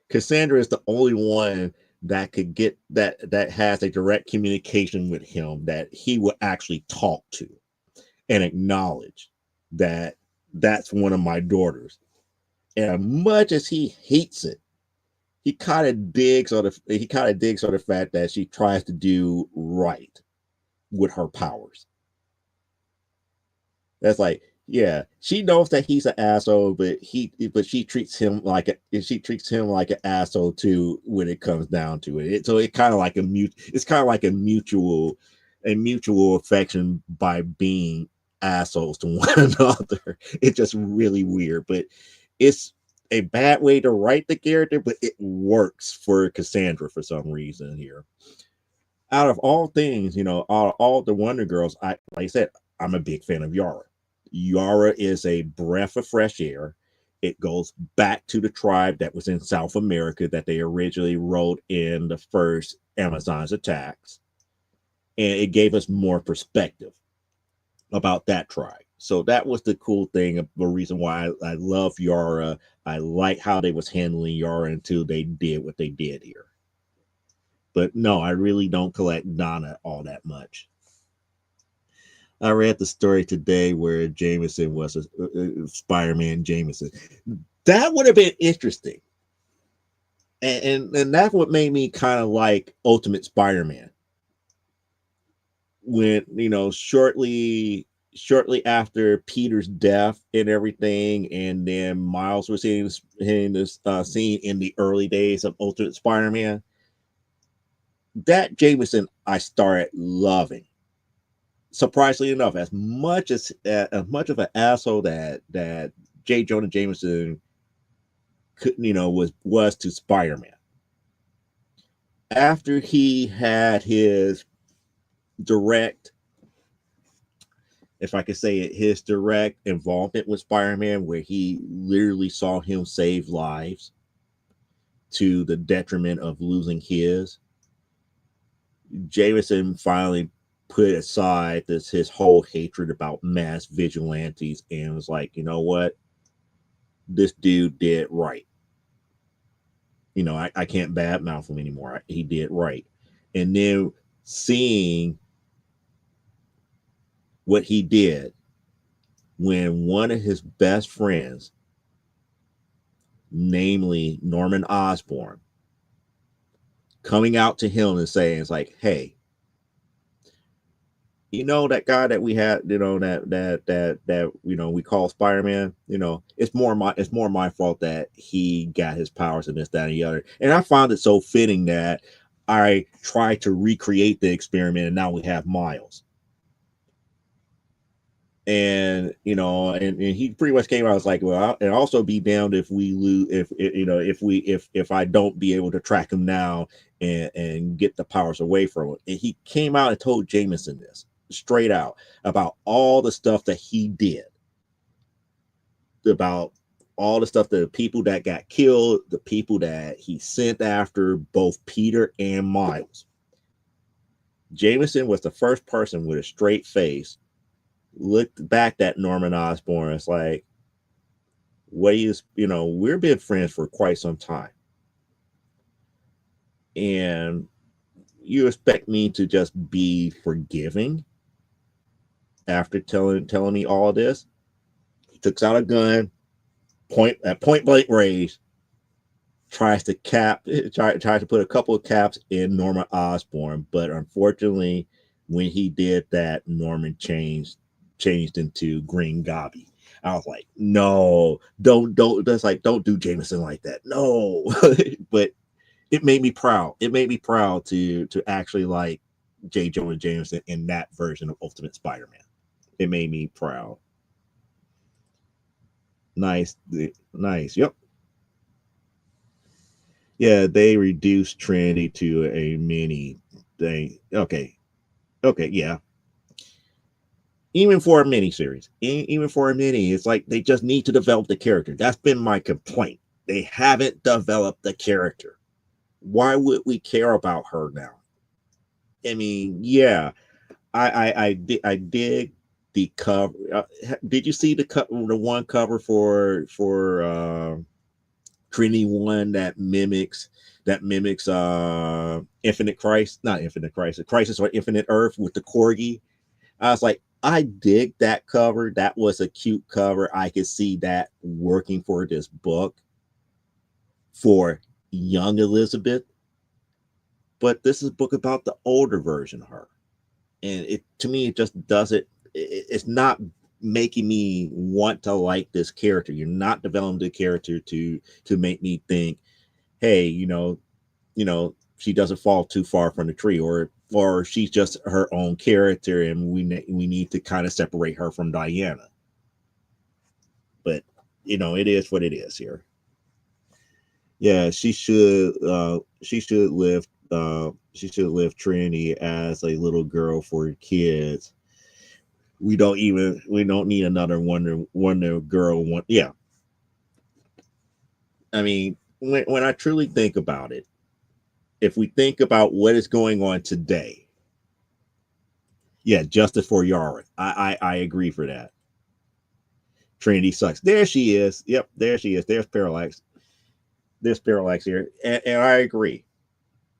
Cassandra is the only one that could get that has a direct communication with him, that he will actually talk to and acknowledge that that's one of my daughters. And as much as he hates it, he kind of digs on the fact that she tries to do right with her powers. That's like, yeah, she knows that he's an asshole, but she treats him like an asshole too when it comes down to it. So it's kind of like a mutual affection by being assholes to one another. It's just really weird, but it's a bad way to write the character, but it works for Cassandra for some reason here. Out of all things, you know, all the Wonder Girls, like I said, I'm a big fan of Yara. Yara is a breath of fresh air. It goes back to the tribe that was in South America that they originally wrote in the first Amazon's attacks. And it gave us more perspective about that tribe. So that was the cool thing, the reason why I love Yara. I like how they was handling Yara until they did what they did here. But no, I really don't collect Donna all that much. I read the story today where Jameson was a Spider-Man Jameson. That would have been interesting. And that's what made me kind of like Ultimate Spider-Man. When, shortly after Peter's death and everything, and then Miles was hitting this scene in the early days of Ultimate Spider-Man, that Jameson I started loving. Surprisingly enough, as much of an asshole that J. Jonah Jameson could, was to Spider-Man. After he had his direct, if I could say it, his direct involvement with Spider-Man, where he literally saw him save lives to the detriment of losing his, Jameson finally put aside his whole hatred about mass vigilantes and was like, you know what? This dude did right. I can't badmouth him anymore. He did right. And then seeing what he did when one of his best friends, namely Norman Osborn, coming out to him and saying, it's like, hey, that guy that we had, that we call Spider-Man, it's more my fault that he got his powers and this, that, and the other. And I found it so fitting that I tried to recreate the experiment, and now we have Miles. And and he pretty much came out. I was like, well, and also be damned if we lose, if I don't be able to track him now and get the powers away from him. And he came out and told Jameson this straight out about all the stuff that he did, about all the stuff, the people that got killed, the people that he sent after both Peter and Miles. Jameson was the first person with a straight face looked back at Norman Osborn. It's like, we've been friends for quite some time, and you expect me to just be forgiving after telling me all this? He takes out a gun, point blank range, tries to put a couple of caps in Norman Osborn, but unfortunately, when he did that, Norman changed into Green Goblin. I was like, no, don't. That's like, don't do Jameson like that. No, but it made me proud. It made me proud to actually like J. Jonah Jameson in that version of Ultimate Spider-Man. It made me proud. Nice. Yep. Yeah, they reduced Trinity to a mini thing. Okay. Yeah. Even for a mini series, it's like they just need to develop the character. That's been my complaint. They haven't developed the character. Why would we care about her now? I mean, yeah, I dig the cover. Did you see the one cover for Trinity One that mimics Infinite Crisis, not Infinite Crisis, Crisis on Infinite Earth with the corgi? I was like, I dig that cover. That was a cute cover. I could see that working for this book for young Elizabeth. But this is a book about the older version of her. And it, to me, it just doesn't, it's not making me want to like this character. You're not developing the character to make me think, hey, she doesn't fall too far from the tree, or she's just her own character, and we need to kind of separate her from Diana. But it is what it is here. Yeah, she should live Trinity as a little girl for kids. We don't need another Wonder Girl one. Yeah, I mean, when I truly think about it, if we think about what is going on today, yeah, justice for Yara. I agree for that. Trinity sucks. There she is. Yep, there she is. There's Parallax. There's Parallax here, and I agree.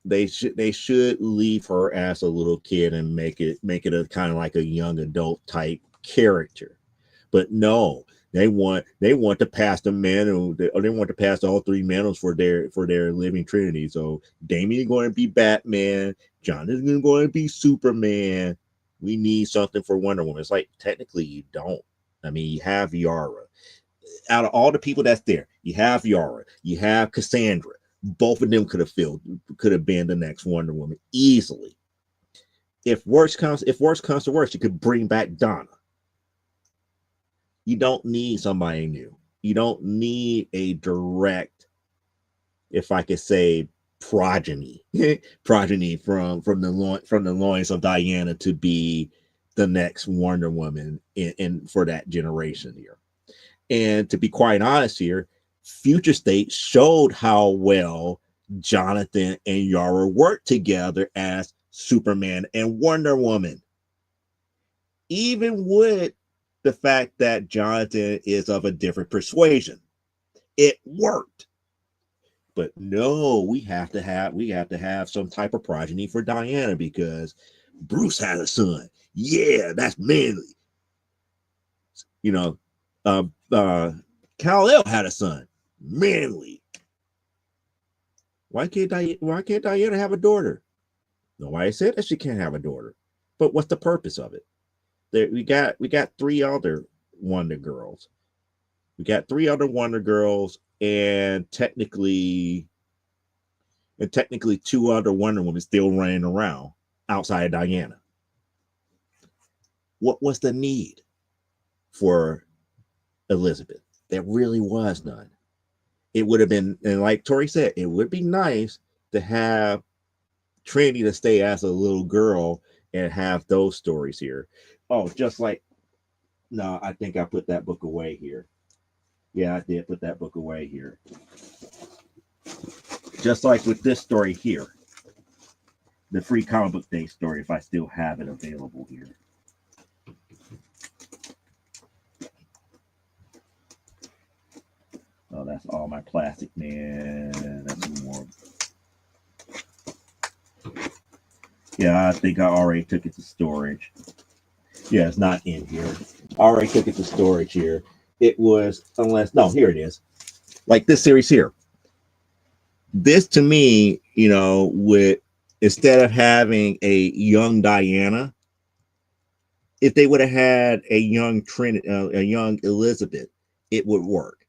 They should leave her as a little kid and make it a kind of like a young adult type character. But no, they want to pass the mantle, or they want to pass all three mantles for their living trinity. So Damian going to be Batman, John is going to be Superman. We need something for Wonder Woman. It's like technically you don't. I mean, you have Yara. Out of all the people that's there, you have Yara, you have Cassandra. Both of them could have been the next Wonder Woman easily. If worst comes to worst, you could bring back Donna. You don't need somebody new. You don't need a direct, if I could say, progeny, progeny from the loins of Diana to be the next Wonder Woman in for that generation here. And to be quite honest here, Future State showed how well Jonathan and Yara worked together as Superman and Wonder Woman. Even with the fact that Jonathan is of a different persuasion, it worked. But no, we have to have some type of progeny for Diana because Bruce had a son. Yeah, that's manly. You know, Kal-El had a son. Manly. Why can't Diana have a daughter? Nobody said that she can't have a daughter. But what's the purpose of it? There we got three other Wonder Girls. We got three other Wonder Girls and technically two other Wonder Women still running around outside of Diana. What was the need for Elizabeth? There really was none. It would have been, and like Tori said, it would be nice to have Trinity to stay as a little girl and have those stories here. Oh, just like, no, I think I put that book away here. Yeah, I did put that book away here. Just like with this story here, the free comic book day story, if I still have it available here. Oh, that's all my plastic, man. That's more. Yeah, I think I already took it to storage. Yeah, it's not in here. I already took it to storage here. It was, unless, no, here it is. Like this series here. This to me, with instead of having a young Diana, if they would have had a young Trinity, a young Elizabeth, it would work.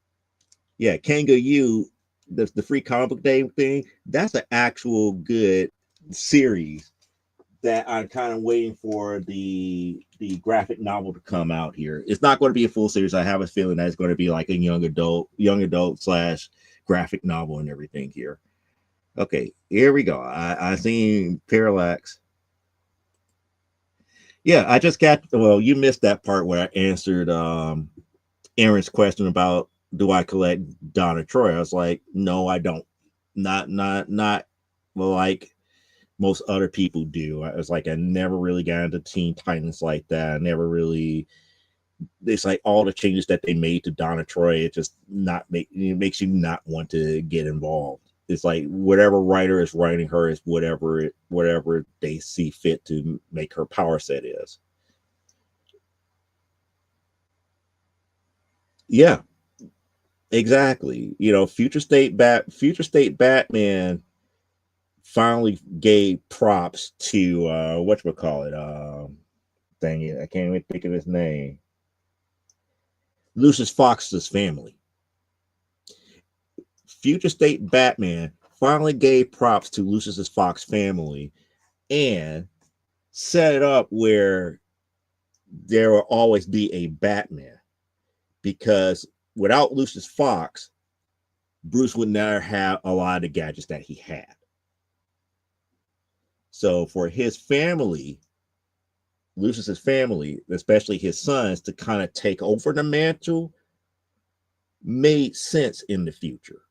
Yeah, Kanga U, the free comic book day thing, that's an actual good series that I'm kind of waiting for the graphic novel to come out here. It's not going to be a full series. I have a feeling that it's going to be like a young adult / graphic novel and everything here. Okay, here we go. I seen Parallax. Yeah, I just got, well, you missed that part where I answered Aaron's question about do I collect Donna Troy? I was like, no, I don't. Not like most other people do. I was like, I never really got into Teen Titans like that. I never really. It's like all the changes that they made to Donna Troy, it just it makes you not want to get involved. It's like whatever writer is writing her is whatever they see fit to make her power set is. Yeah, exactly. Future State Batman finally gave props to whatchamacallit, dang it, I can't even think of his name. Lucius Fox's family. Future State Batman finally gave props to Lucius Fox family and set it up where there will always be a Batman, because without Lucius Fox, Bruce would never have a lot of the gadgets that he had. So for his family, Lucius's family, especially his sons, to kind of take over the mantle made sense in the future.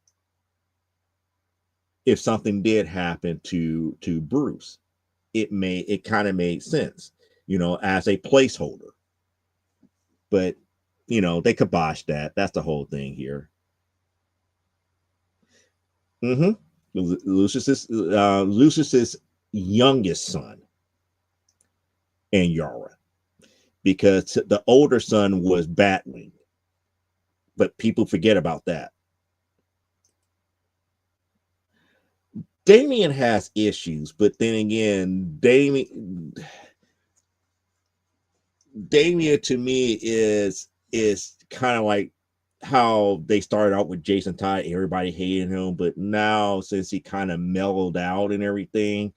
If something did happen to Bruce, it kind of made sense, as a placeholder. But they kibosh that. That's the whole thing here. Mm-hmm. Lucius's youngest son and Yara, because the older son was Batwing, but people forget about that. Damien has issues, but then again, Damien to me is kind of like how they started out with Jason Todd. Everybody hated him, but now since he kind of mellowed out and everything,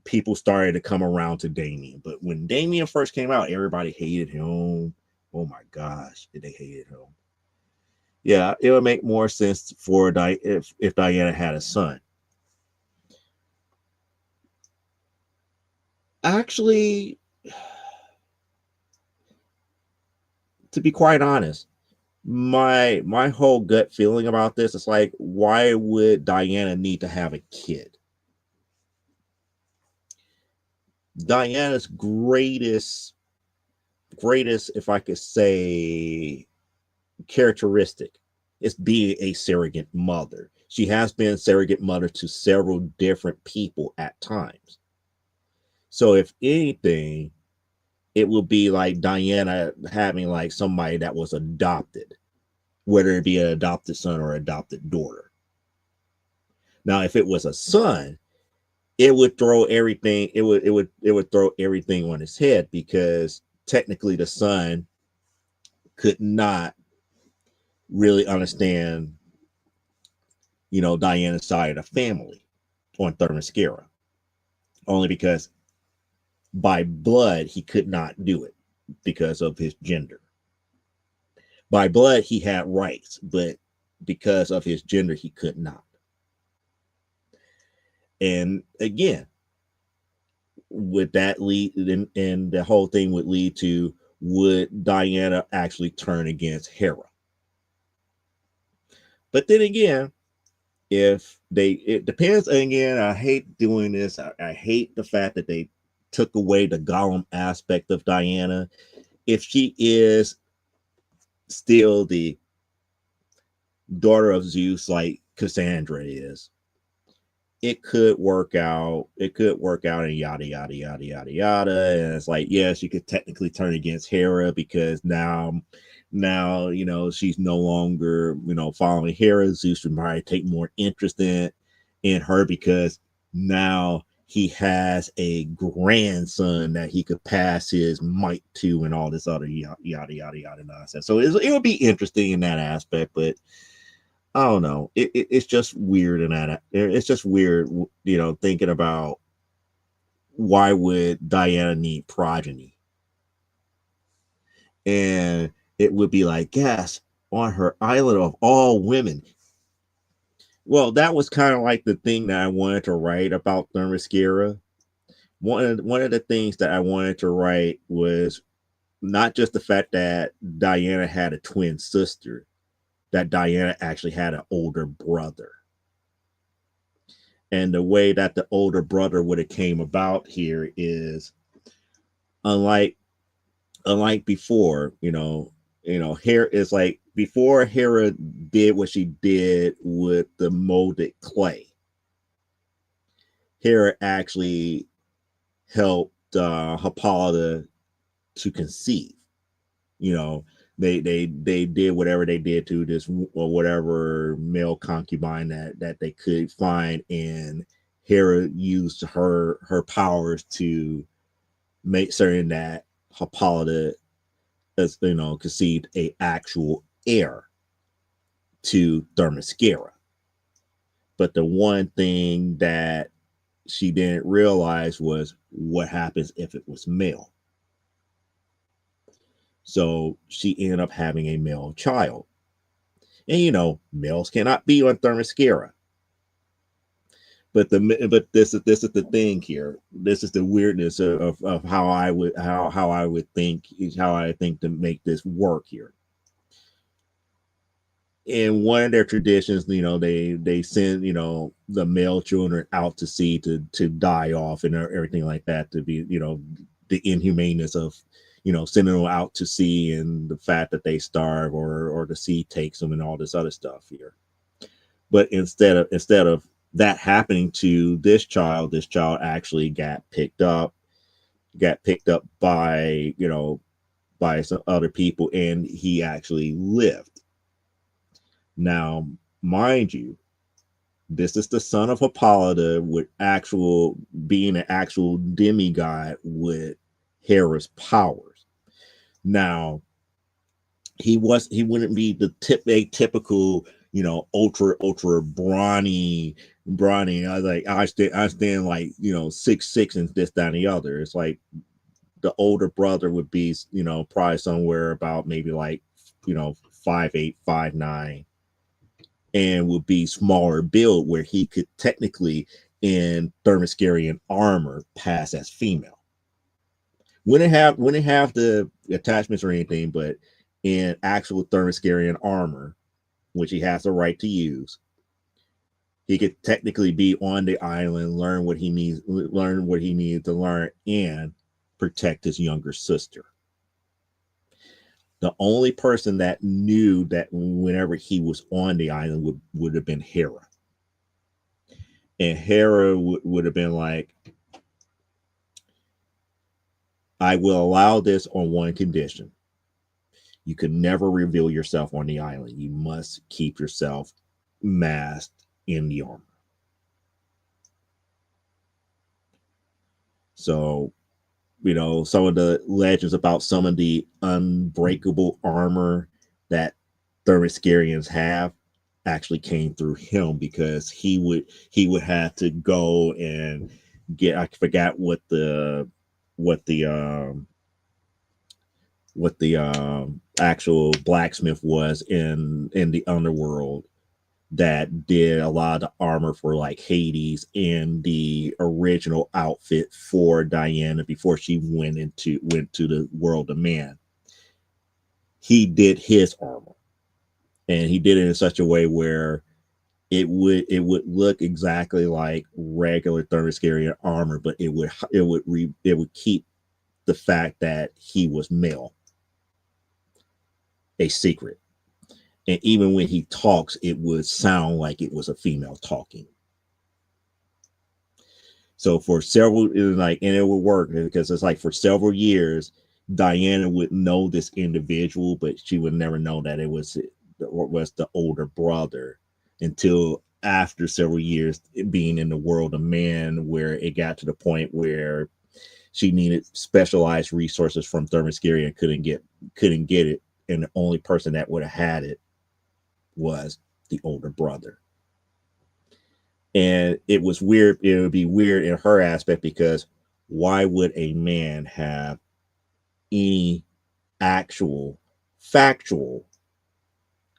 people started to come around to Damien. But when Damien first came out, everybody hated him. Oh my gosh, did they hated him? Yeah, it would make more sense for if Diana had a son. Actually, to be quite honest, my whole gut feeling about this is like, why would Diana need to have a kid? Diana's greatest, if I could say, characteristic is being a surrogate mother. She has been surrogate mother to several different people at times. So if anything, it would be like Diana having like somebody that was adopted, whether it be an adopted son or adopted daughter. Now, if it was a son, it would throw everything. It would throw everything on his head, because technically the son could not really understand, Diana's side of the family on Themyscira, only because by blood he could not do it because of his gender. By blood he had rights, but because of his gender he could not. And again, would that lead, and the whole thing would lead to, would Diana actually turn against Hera? But then again, it depends. And again, I hate doing this. I hate the fact that they took away the Gollum aspect of Diana. If she is still the daughter of Zeus like Cassandra is, it could work out. It could work out, and yada yada yada yada yada. And it's like, yes, you could technically turn against Hera, because now she's no longer following Hera. Zeus would probably take more interest in her, because now he has a grandson that he could pass his might to, and all this other yada yada yada yada nonsense. So it would be interesting in that aspect, but I don't know. It's just weird in that. It's just weird, thinking about, why would Diana need progeny? And it would be like, yes, on her island of all women. Well, that was kind of like the thing that I wanted to write about Themyscira. One of the things that I wanted to write was not just the fact that Diana had a twin sister, that Diana actually had an older brother. And the way that the older brother would have came about here is, unlike before, Hera is like, before Hera did what she did with the molded clay, Hera actually helped Hippolyta to conceive. They did whatever they did to this, or whatever male concubine that they could find, and Hera used her powers to make certain that Hippolyta, as conceived a actual heir to Themyscira. But the one thing that she didn't realize was what happens if it was male. So she ended up having a male child. And males cannot be on Themyscira. But this is the thing here. This is the weirdness of how I would think to make this work here. In one of their traditions, they send the male children out to sea to die off and everything like that, to be the inhumaneness of sending them out to sea, and the fact that they starve, or the sea takes them, and all this other stuff here. But instead of that happening to this child actually got picked up by by some other people, and he actually lived. Now, mind you, this is the son of Hippolyta, with actual being an actual demigod with Hera's powers. Now, he wouldn't be the atypical, ultra brawny. I stand like 6'6" and this, that, and the other. It's like the older brother would be, probably somewhere about maybe like 5'8", 5'9", and would be smaller build, where he could technically in Themysciran armor pass as female. Wouldn't have the attachments or anything, but in actual Themysciran armor, which he has the right to use, he could technically be on the island, learn what he needs to learn, and protect his younger sister. The only person that knew that whenever he was on the island would have been Hera. And Hera would have been like, I will allow this on one condition. You can never reveal yourself on the island. You must keep yourself masked in the armor. So, some of the legends about some of the unbreakable armor that Themyscirans have actually came through him, because he would have to go and get, I forgot what the actual blacksmith was in the underworld that did a lot of the armor for like Hades and the original outfit for Diana before she went to the world of man. He did his armor, and he did it in such a way where it would look exactly like regular Themysciran armor, but it would keep the fact that he was male a secret. And even when he talks, it would sound like it was a female talking. So for several, it was like, and it would work because it's like for several years, Diana would know this individual, but she would never know that it was the older brother until after several years being in the world of man, where it got to the point where she needed specialized resources from Themyscira and couldn't get it, and the only person that would have had it was the older brother. And it was weird. It would be weird in her aspect, because why would a man have any actual, factual,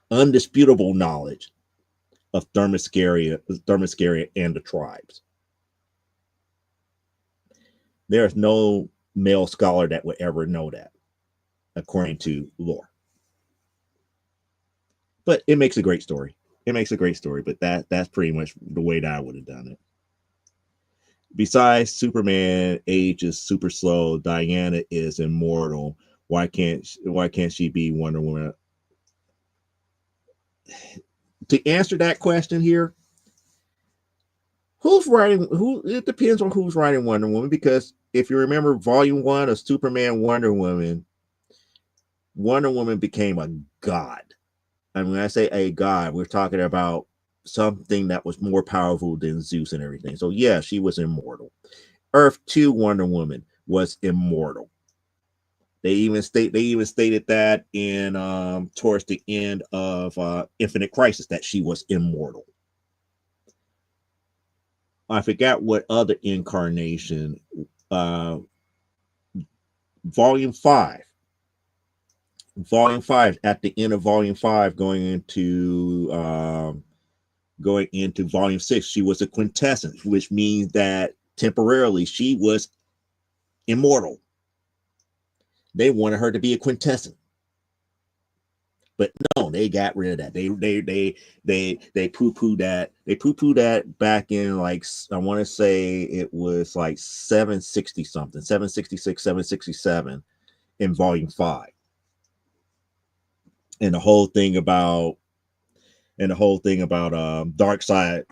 undisputable knowledge of Themyscira and the tribes? There's no male scholar that would ever know that, according to lore. But it makes a great story. But that's pretty much the way that I would have done it. Besides, Superman age is super slow. Diana is immortal. Why can't she be Wonder Woman? To answer that question here, it depends on who's writing Wonder Woman, because if you remember Volume 1 of Superman Wonder Woman became a god. And when I say a god, we're talking about something that was more powerful than Zeus and everything. So yeah, she was immortal. Earth 2 Wonder Woman was immortal. They even stated that in towards the end of Infinite Crisis, that she was immortal. I forgot what other incarnation. Volume 5, at the end of Volume 5, going into Volume 6, she was a quintessence, which means that temporarily she was immortal. They wanted her to be a quintessence, but no, they got rid of that. They poo-pooed that. They poo-pooed that back in, like, I want to say it was like 760 something, 766, 767. in Volume 5. And the whole thing about Darkseid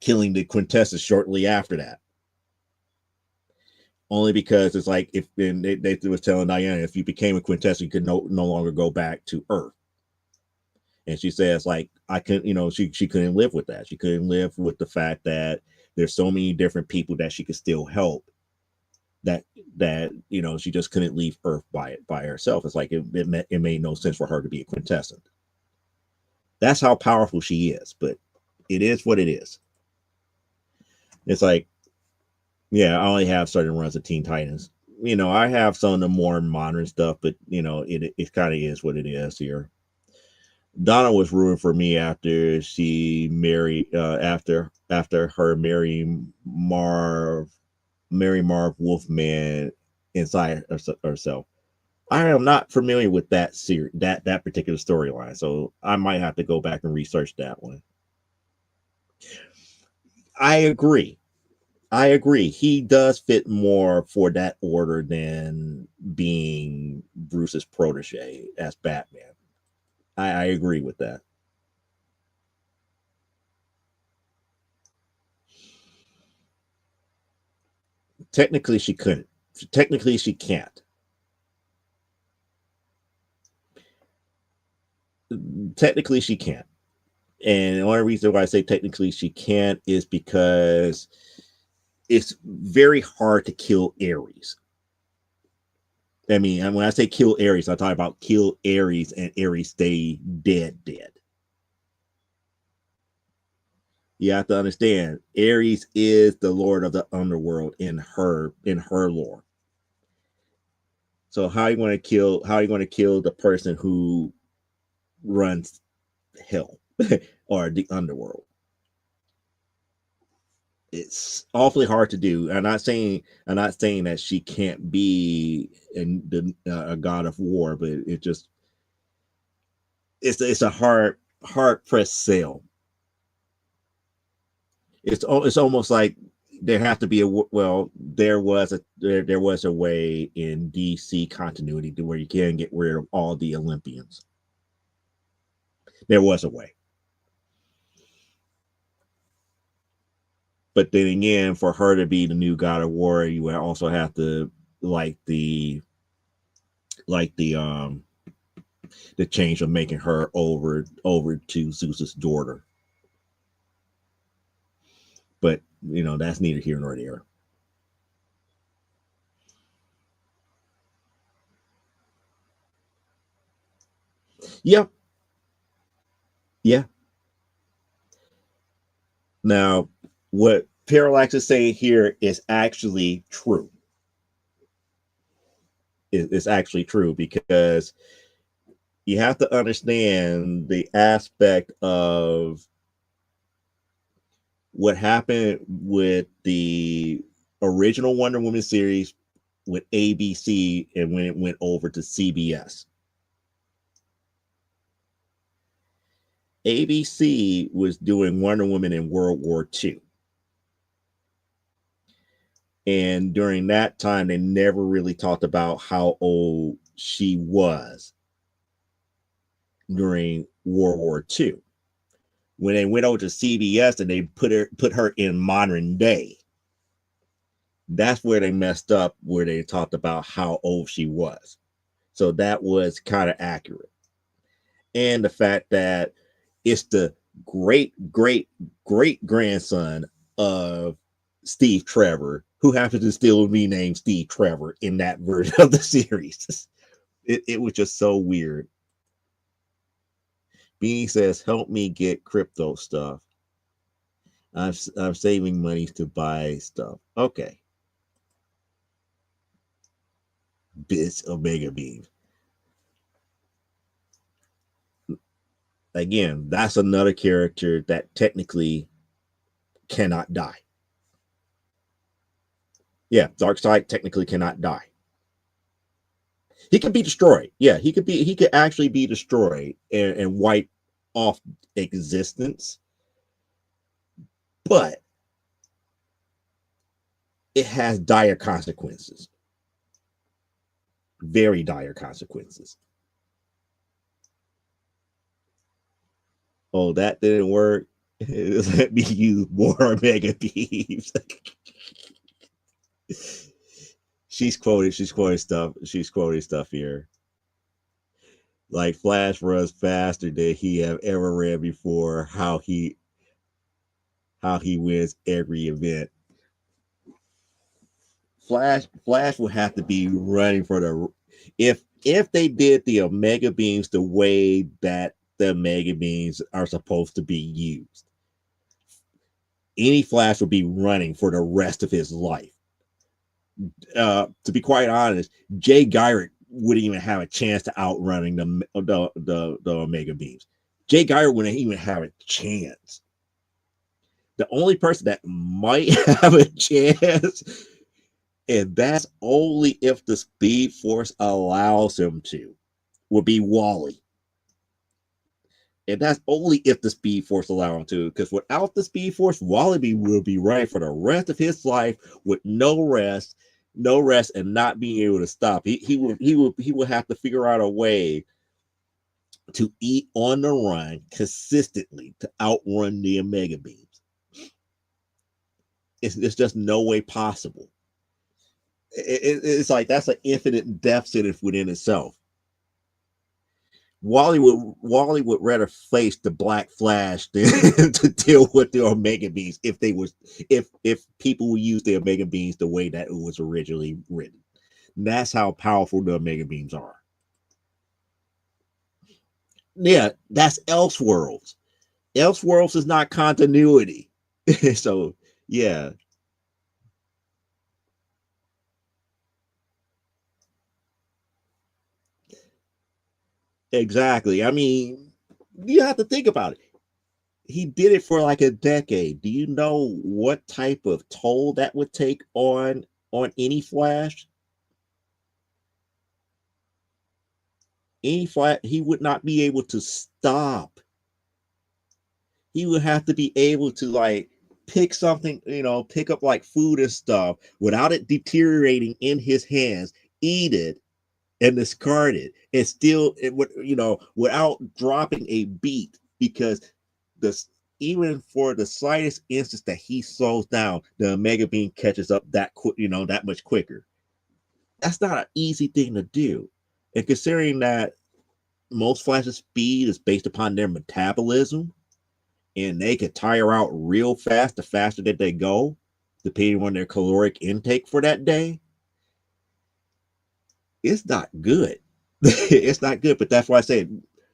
killing the Quintessence shortly after that. Only because it's like if they was telling Diana, if you became a Quintessence, you could no longer go back to Earth. And she says, like, I couldn't, she couldn't live with that. She couldn't live with the fact that there's so many different people that she could still help. That she just couldn't leave Earth by herself. It's like it made no sense for her to be a Quintessence. That's how powerful she is, but it is what it is. It's like, yeah, I only have certain runs of Teen Titans. I have some of the more modern stuff, but it kind of is what it is here. Donna was ruined for me after she married after her marrying Marv Wolfman inside herself. I am not familiar with that series, that particular storyline, so I might have to go back and research that one. I agree. He does fit more for that order than being Bruce's protege as Batman. I agree with that. Technically, she couldn't. Technically, she can't. Technically, she can't. And the only reason why I say technically she can't is because it's very hard to kill Ares. I mean, when I say kill Ares, I talk about kill Ares and Ares stay dead. You have to understand, Ares is the lord of the underworld in her lore. So how are you going to kill the person who runs hell or the underworld? It's awfully hard to do. I'm not saying that she can't be a god of war, but it's a hard pressed sale. It's almost like there has to be there was a way in DC continuity to where you can get rid of all the Olympians. There was a way. But then again, for her to be the new god of war, you would also have to like the change of making her over to Zeus's daughter. But that's neither here nor there. Yep. Yeah. Now, what Parallax is saying here is actually true. It's actually true because you have to understand the aspect of what happened with the original Wonder Woman series with ABC and when it went over to CBS. ABC was doing Wonder Woman in World War II. And during that time, they never really talked about how old she was during World War II. When they went over to CBS and they put her in modern day, that's where they messed up, where they talked about how old she was. So that was kind of accurate. And the fact that it's the great grandson of Steve Trevor, who happens to still be named Steve Trevor in that version of the series. It was just so weird. Beanie says, help me get crypto stuff. I'm saving money to buy stuff. Okay. Bits Omega Beam. Again, that's another character that technically cannot die. Yeah, Darkseid technically cannot die. He could be destroyed. Yeah, he could actually be destroyed and wipe off existence. But it has dire consequences. Very dire consequences. Oh, that didn't work. Let me use more mega beams. She's quoting stuff here. Like Flash runs faster than he have ever ran before. How he wins every event. Flash will have to be running for the if they did the Omega beams the way that the Omega beams are supposed to be used. Any Flash would be running for the rest of his life. To be quite honest, Jay Garrick wouldn't even have a chance to outrunning the Omega beams. Jay Garrick wouldn't even have a chance. The only person that might have a chance, and that's only if the Speed Force allows him to, would be Wally. And that's only if the Speed Force allows him to, because without the Speed Force, Wally will be running for the rest of his life with no rest, and not being able to stop. He will have to figure out a way to eat on the run consistently to outrun the Omega beams. It's just no way possible. It's like that's an infinite death sentence within itself. Wally would rather face the Black Flash than to deal with the Omega beams if people would use the Omega beams the way that it was originally written. And that's how powerful the Omega beams are. Yeah, that's Elseworlds. Elseworlds is not continuity. So yeah. Exactly. I mean, you have to think about it. He did it for like a decade. Do you know what type of toll that would take on any Flash? Any Flash, he would not be able to stop. He would have to be able to like pick something, pick up like food and stuff without it deteriorating in his hands, eat it and discard it, and still it would, without dropping a beat, because the even for the slightest instance that he slows down, the Omega beam catches up that quick, that much quicker. That's not an easy thing to do. And considering that most Flash's speed is based upon their metabolism, and they could tire out real fast the faster that they go, depending on their caloric intake for that day, it's not good. It's not good. But that's why I say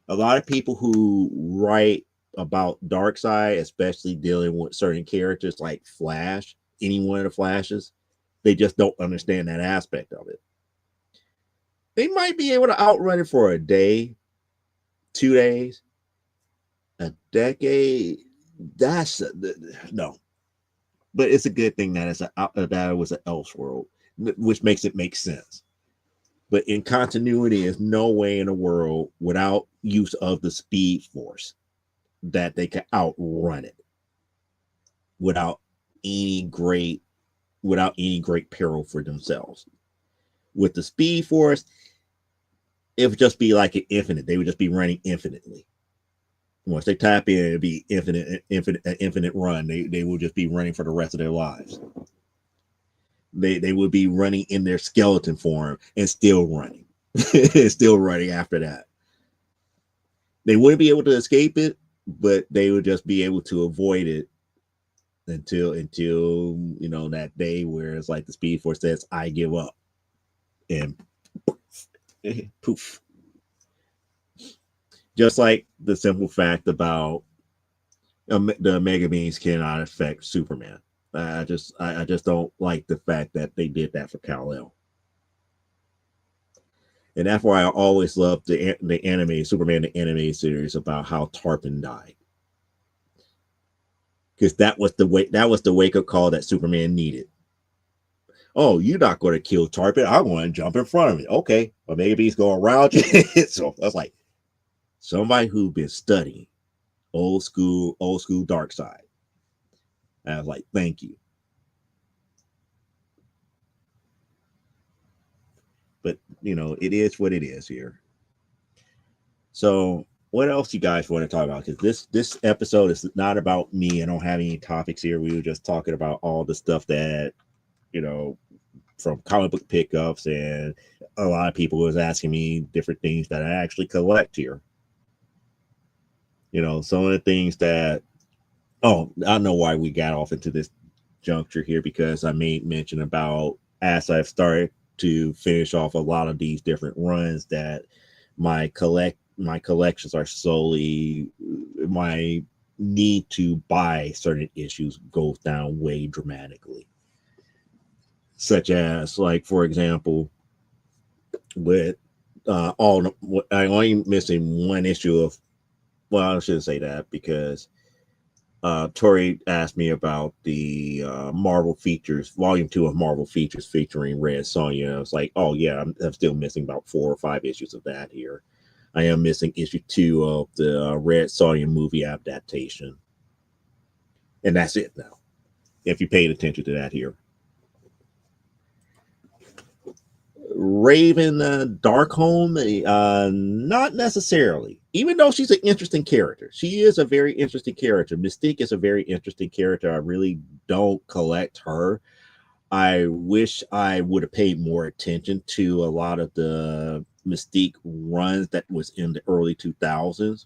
a lot of people who write about Darkseid, especially dealing with certain characters like Flash, any one of the Flashes, they just don't understand that aspect of it. They might be able to outrun it for a day, 2 days, a decade. That's no, but it's a good thing that it was an Elseworld, which makes it make sense. But in continuity, there's no way in the world without use of the Speed Force that they can outrun it without any great peril for themselves. With the Speed Force, it would just be like an infinite. They would just be running infinitely. Once they tap in, it'd be infinite run. They will just be running for the rest of their lives. They would be running in their skeleton form and still running. Still running after that. They wouldn't be able to escape it, but they would just be able to avoid it until that day where it's like the Speed Force says, "I give up," and poof. Just like the simple fact about the Omega beams cannot affect Superman. I just don't like the fact that they did that for Kal-El. And that's why I always loved the anime Superman the anime series about how Tarpon died, because that was the wake up call that Superman needed. Oh, you're not going to kill Tarpon. I'm going to jump in front of it. Okay, or maybe he's going around you. So I was like, somebody who's been studying old school Darkseid. And I was like, thank you. but it is what it is here. So what else you guys want to talk about? Because this episode is not about me. I don't have any topics here. We were just talking about all the stuff that you know from comic book pickups, and a lot of people was asking me different things that I actually collect here. Some of the things that I know why we got off into this juncture here, because I made mention about, as I've started to finish off a lot of these different runs, that my collections are solely, my need to buy certain issues goes down way dramatically. Such as, like, for example, with I'm only missing one issue of, well, I shouldn't say that, because Tori asked me about the Marvel Features, Volume 2 of Marvel Features featuring Red Sonja. I was like, oh, yeah, I'm still missing about 4 or 5 issues of that here. I am missing issue 2 of the Red Sonja movie adaptation. And that's it now, if you paid attention to that here. Raven Darkholme, not necessarily. Even though she's an interesting character, she is a very interesting character. Mystique is a very interesting character. I really don't collect her. I wish I would have paid more attention to a lot of the Mystique runs that was in the early 2000s,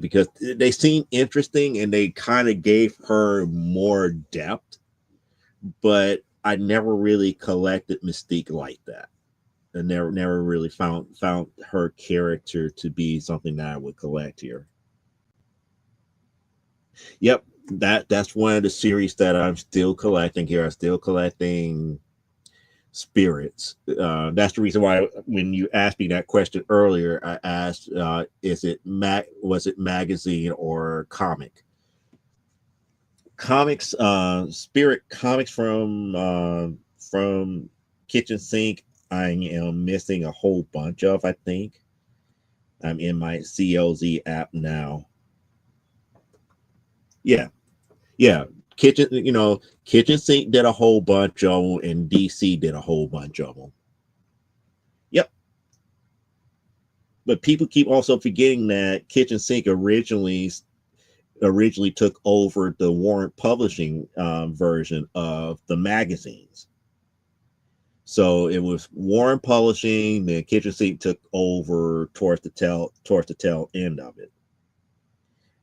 because they seemed interesting and they kind of gave her more depth, but I never really collected Mystique like that. I never really found her character to be something that I would collect here. Yep, that's one of the series that I'm still collecting here. I'm still collecting spirits. That's the reason why when you asked me that question earlier, I asked, was it magazine or comic? Comics, spirit comics from Kitchen Sink, I am missing a whole bunch of. I think I'm in my CLZ app now. Yeah, yeah. Kitchen Sink did a whole bunch of them, and DC did a whole bunch of them. Yep. But people keep also forgetting that Kitchen Sink originally took over the Warren Publishing version of the magazines. So it was Warren Publishing, then Kitchen Sink took over towards the tail end of it.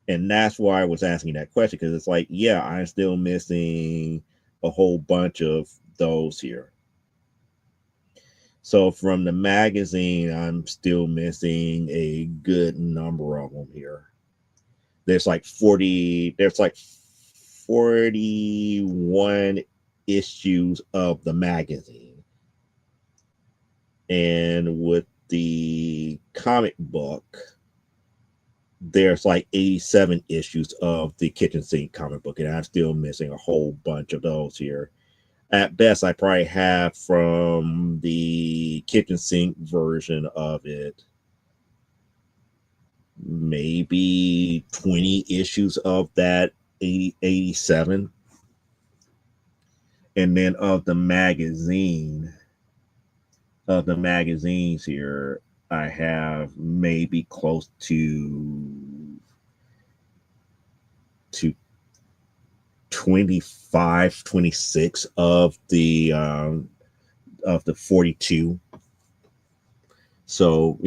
And that's why I was asking that question, because it's like, yeah, I'm still missing a whole bunch of those here. So from the magazine, I'm still missing a good number of them here. There's like 41 issues of the magazine. And with the comic book, there's like 87 issues of the Kitchen Sink comic book, and I'm still missing a whole bunch of those here. At best, I probably have from the Kitchen Sink version of it maybe 20 issues of that 87. And then of the magazines here, I have maybe close to 25, 26 of the 42. So,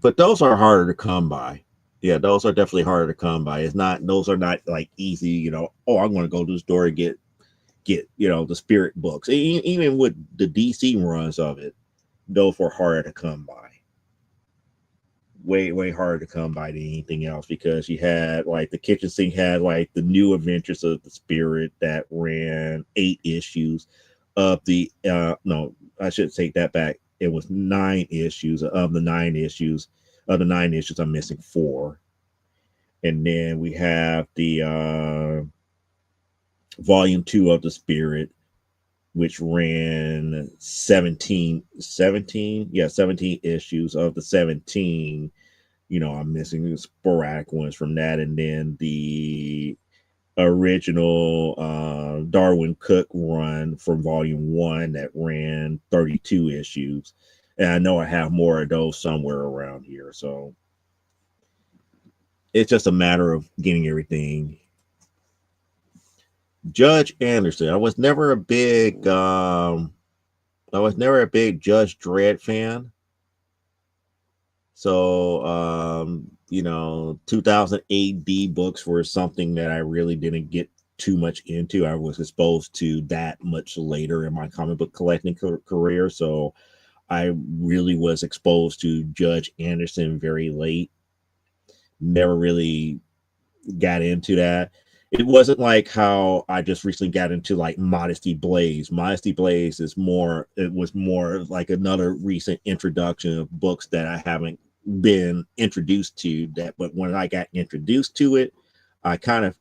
but those are harder to come by. Yeah, those are definitely harder to come by. Those are not like easy, I'm going to go to the store and get the spirit books. Even with the DC runs of it, those were harder to come by. Way harder to come by than anything else, because you had like the Kitchen Sink had like the New Adventures of the Spirit that ran 8 issues of the no, I should take that back. It was 9 issues. Of the 9 issues, I'm missing 4. And then we have the volume 2 of the Spirit, which ran 17 issues. Of the 17, I'm missing sporadic ones from that. And then the original Darwin Cook run from volume 1 that ran 32 issues. And I know I have more of those somewhere around here. So it's just a matter of getting everything. Judge Anderson. I was never a big Judge Dredd fan. So 2000 AD books were something that I really didn't get too much into. I was exposed to that much later in my comic book collecting career. So I really was exposed to Judge Anderson very late. Never really got into that. It wasn't like how I just recently got into like Modesty Blaze. Modesty Blaze it was more like another recent introduction of books that I haven't been introduced to that, but when I got introduced to it, I kind of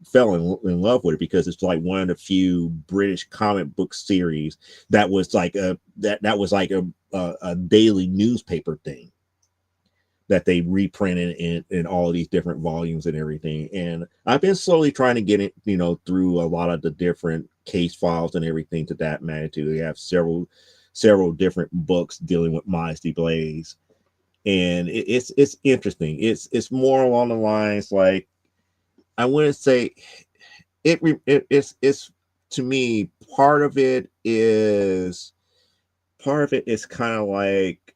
fell in love with it because it's like one of the few British comic book series that was like a daily newspaper thing that they reprinted in all of these different volumes and everything. And I've been slowly trying to get it, through a lot of the different case files and everything to that magnitude. We have several different books dealing with Modesty Blaze. And it's interesting. It's more along the lines like, I wouldn't say it's to me, part of it is kind of like,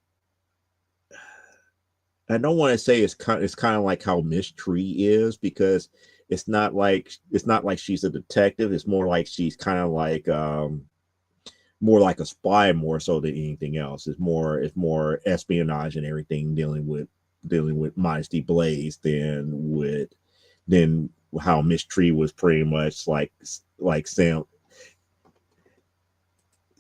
I don't want to say it's kind of like how Miss Tree is, because it's not like she's a detective. It's more like she's kind of like more like a spy, more so than anything else. It's more espionage and everything dealing with Modesty Blaze than how Miss Tree was pretty much like Sam.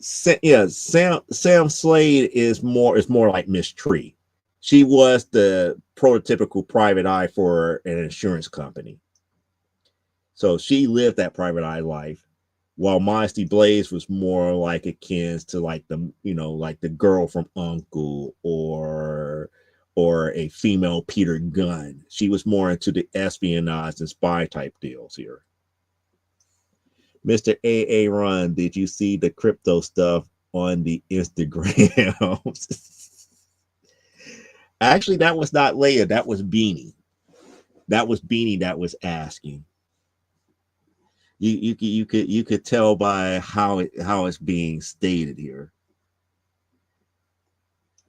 Sam Slade is more like Miss Tree. She was the prototypical private eye for an insurance company. So she lived that private eye life, while Modesty Blaze was more like akin to like the girl from Uncle or a female Peter Gunn. She was more into the espionage and spy type deals here. Mr. A.A. Run, did you see the crypto stuff on the Instagram? Actually, that was not Leia. That was Beanie. That was asking. You could tell by how it's being stated here.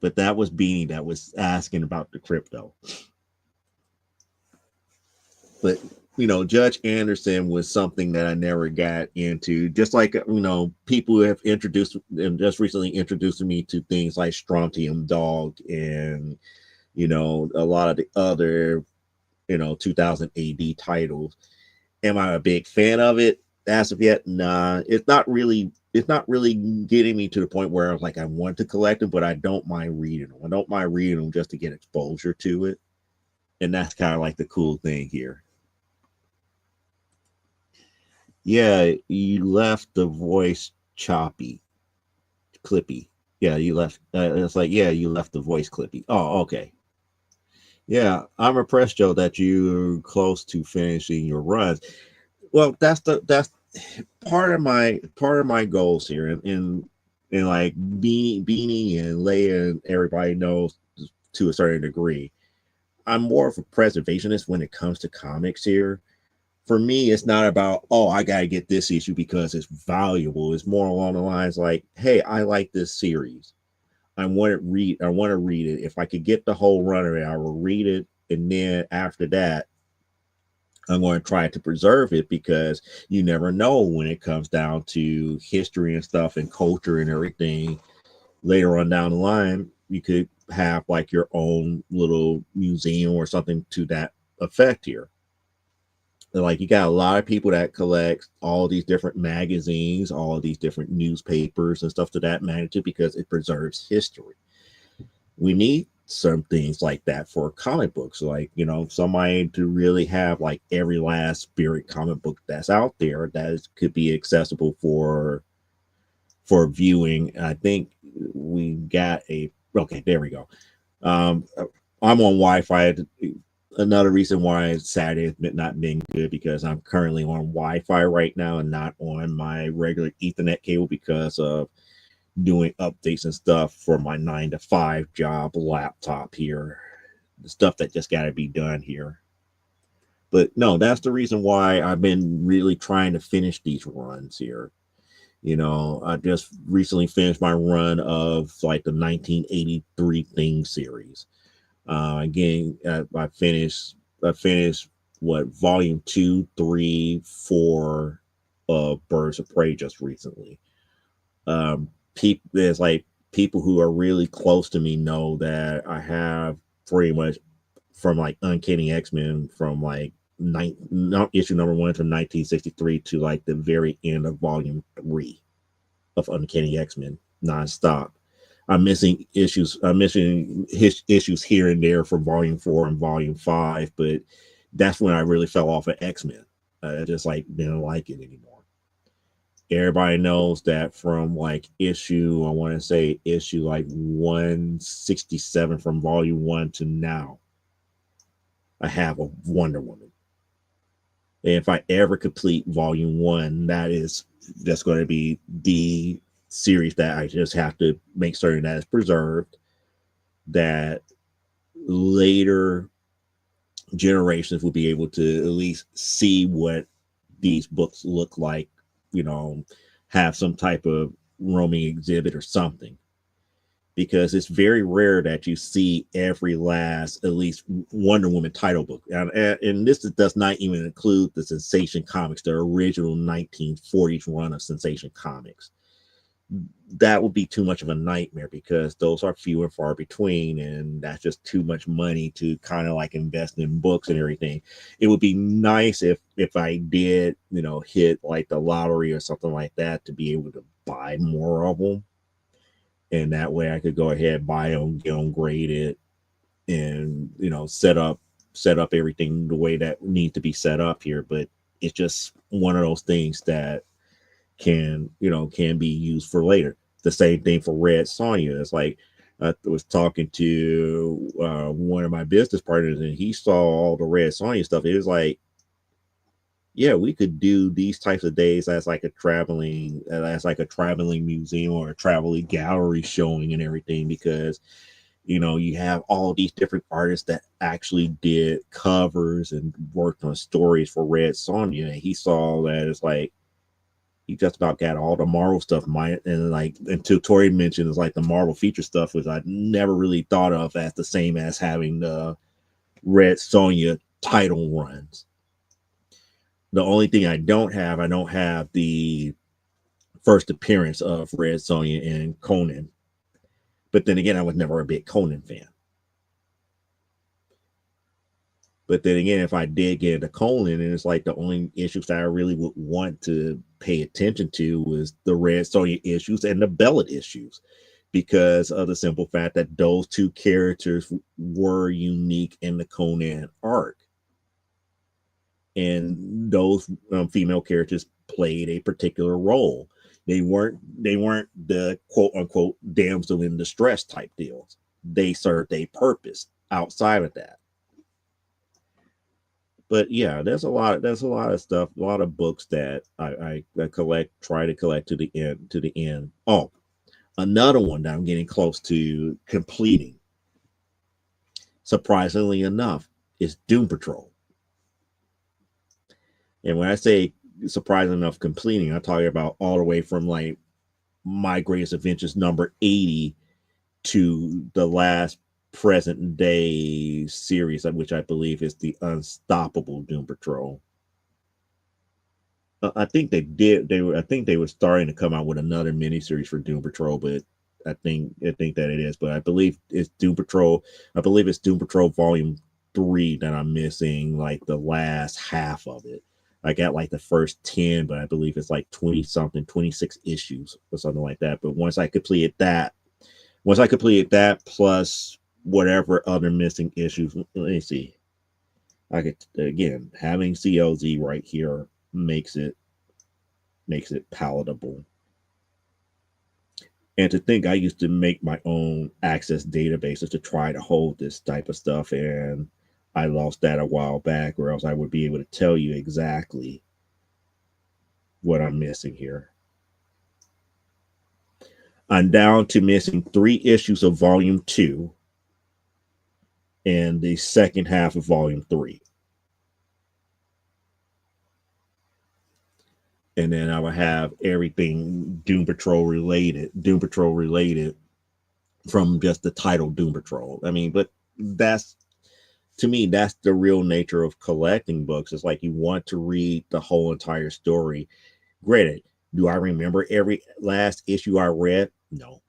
But that was Beanie that was asking about the crypto. But Judge Anderson was something that I never got into. Just like people who have introduced and just recently introduced me to things like Strontium Dog and a lot of the other 2000 AD titles. Am I a big fan of it? As of yet, nah. It's not really getting me to the point where I was like, I want to collect them, but I don't mind reading them. I don't mind reading them just to get exposure to it. And that's kind of like the cool thing here. Yeah, you left the voice choppy, clippy. Yeah, you left. It's like, yeah, you left the voice clippy. Oh, okay. Yeah, I'm impressed, Joe, that you're close to finishing your runs. Well, that's part of my goals here, and like Beanie and Leia and everybody knows to a certain degree. I'm more of a preservationist when it comes to comics here. For me, it's not about, oh, I gotta get this issue because it's valuable. It's more along the lines like, hey, I like this series. I want to read it. If I could get the whole run of it, I will read it. And then after that, I'm going to try to preserve it, because you never know when it comes down to history and stuff and culture and everything. Later on down the line, you could have like your own little museum or something to that effect here. Like, you got a lot of people that collect all these different magazines, all these different newspapers and stuff to that magnitude, because it preserves history. We need some things like that for comic books, like somebody to really have like every last Spirit comic book that's out there could be accessible for viewing. I think we got okay, there we go. I'm on Wi-Fi. another reason why Saturday has not been good because I'm currently on Wi-Fi right now and not on my regular Ethernet cable because of doing updates and stuff for my 9 to 5 job laptop here. The stuff that just got to be done here. But no, that's the reason why I've been really trying to finish these runs here. I just recently finished my run of like the 1983 theme series. Again, I finished what volume 2, 3, 4 of Birds of Prey just recently. There's like people who are really close to me know that I have pretty much from like Uncanny X-Men from like issue number 1 from 1963 to like the very end of volume 3 of Uncanny X-Men nonstop. I'm missing issues. I'm missing issues here and there from volume 4 and volume 5, but that's when I really fell off of X-Men. I just like didn't like it anymore. Everybody knows that from like I want to say issue like 167 from volume 1 to now, I have a Wonder Woman. And if I ever complete volume 1, that's going to be the series that I just have to make certain that it's preserved, that later generations will be able to at least see what these books look like, have some type of roaming exhibit or something. Because it's very rare that you see every last at least Wonder Woman title book. And this does not even include the Sensation Comics, the original 1940s run of Sensation Comics. That would be too much of a nightmare because those are few and far between, and that's just too much money to kind of like invest in books and everything. It would be nice if I did, hit like the lottery or something like that to be able to buy more of them. And that way I could go ahead, buy them, get them graded, and set up everything the way that needs to be set up here. But it's just one of those things that can be used for later. The same thing for Red Sonja. It's like I was talking to one of my business partners, and he saw all the Red Sonja stuff. It was like, yeah, we could do these types of days as like a traveling museum or a traveling gallery showing and everything, because you have all these different artists that actually did covers and worked on stories for Red Sonja, and he saw that it's like he just about got all the Marvel stuff. Until Tori mentioned, it's like the Marvel feature stuff, which I never really thought of as the same as having the Red Sonja title runs. The only thing I don't have the first appearance of Red Sonja and Conan. But then again, I was never a big Conan fan. But then again, if I did get into Conan, and it's like the only issues that I really would want to pay attention to was the Red Sonja issues and the Bellet issues, because of the simple fact that those two characters were unique in the Conan arc. And those female characters played a particular role. They weren't the quote unquote damsel in distress type deals. They served a purpose outside of that. But yeah, there's a lot of stuff, a lot of books that I try to collect to the end. Oh, another one that I'm getting close to completing, surprisingly enough, is Doom Patrol. And when I say surprising enough completing, I'm talking about all the way from like My Greatest Adventures number 80 to the last present day series, which I believe is the Unstoppable Doom Patrol. I think I think they were starting to come out with another miniseries for Doom Patrol, but I think that it is. But I believe it's Doom Patrol. I believe it's Doom Patrol Volume 3 that I'm missing, like the last half of it. I got like the first 10, but I believe it's like 26 issues or something like that. But once I completed that plus whatever other missing issues, let me see. I get, again, having CLZ right here makes it palatable. And to think I used to make my own access databases to try to hold this type of stuff, and I lost that a while back, or else I would be able to tell you exactly what I'm missing here. I'm down to missing 3 issues of volume 2 and the second half of volume 3. And then I will have everything Doom Patrol related from just the title Doom Patrol. I mean, but that's, to me, that's the real nature of collecting books. It's like you want to read the whole entire story. Granted, do I remember every last issue I read? No.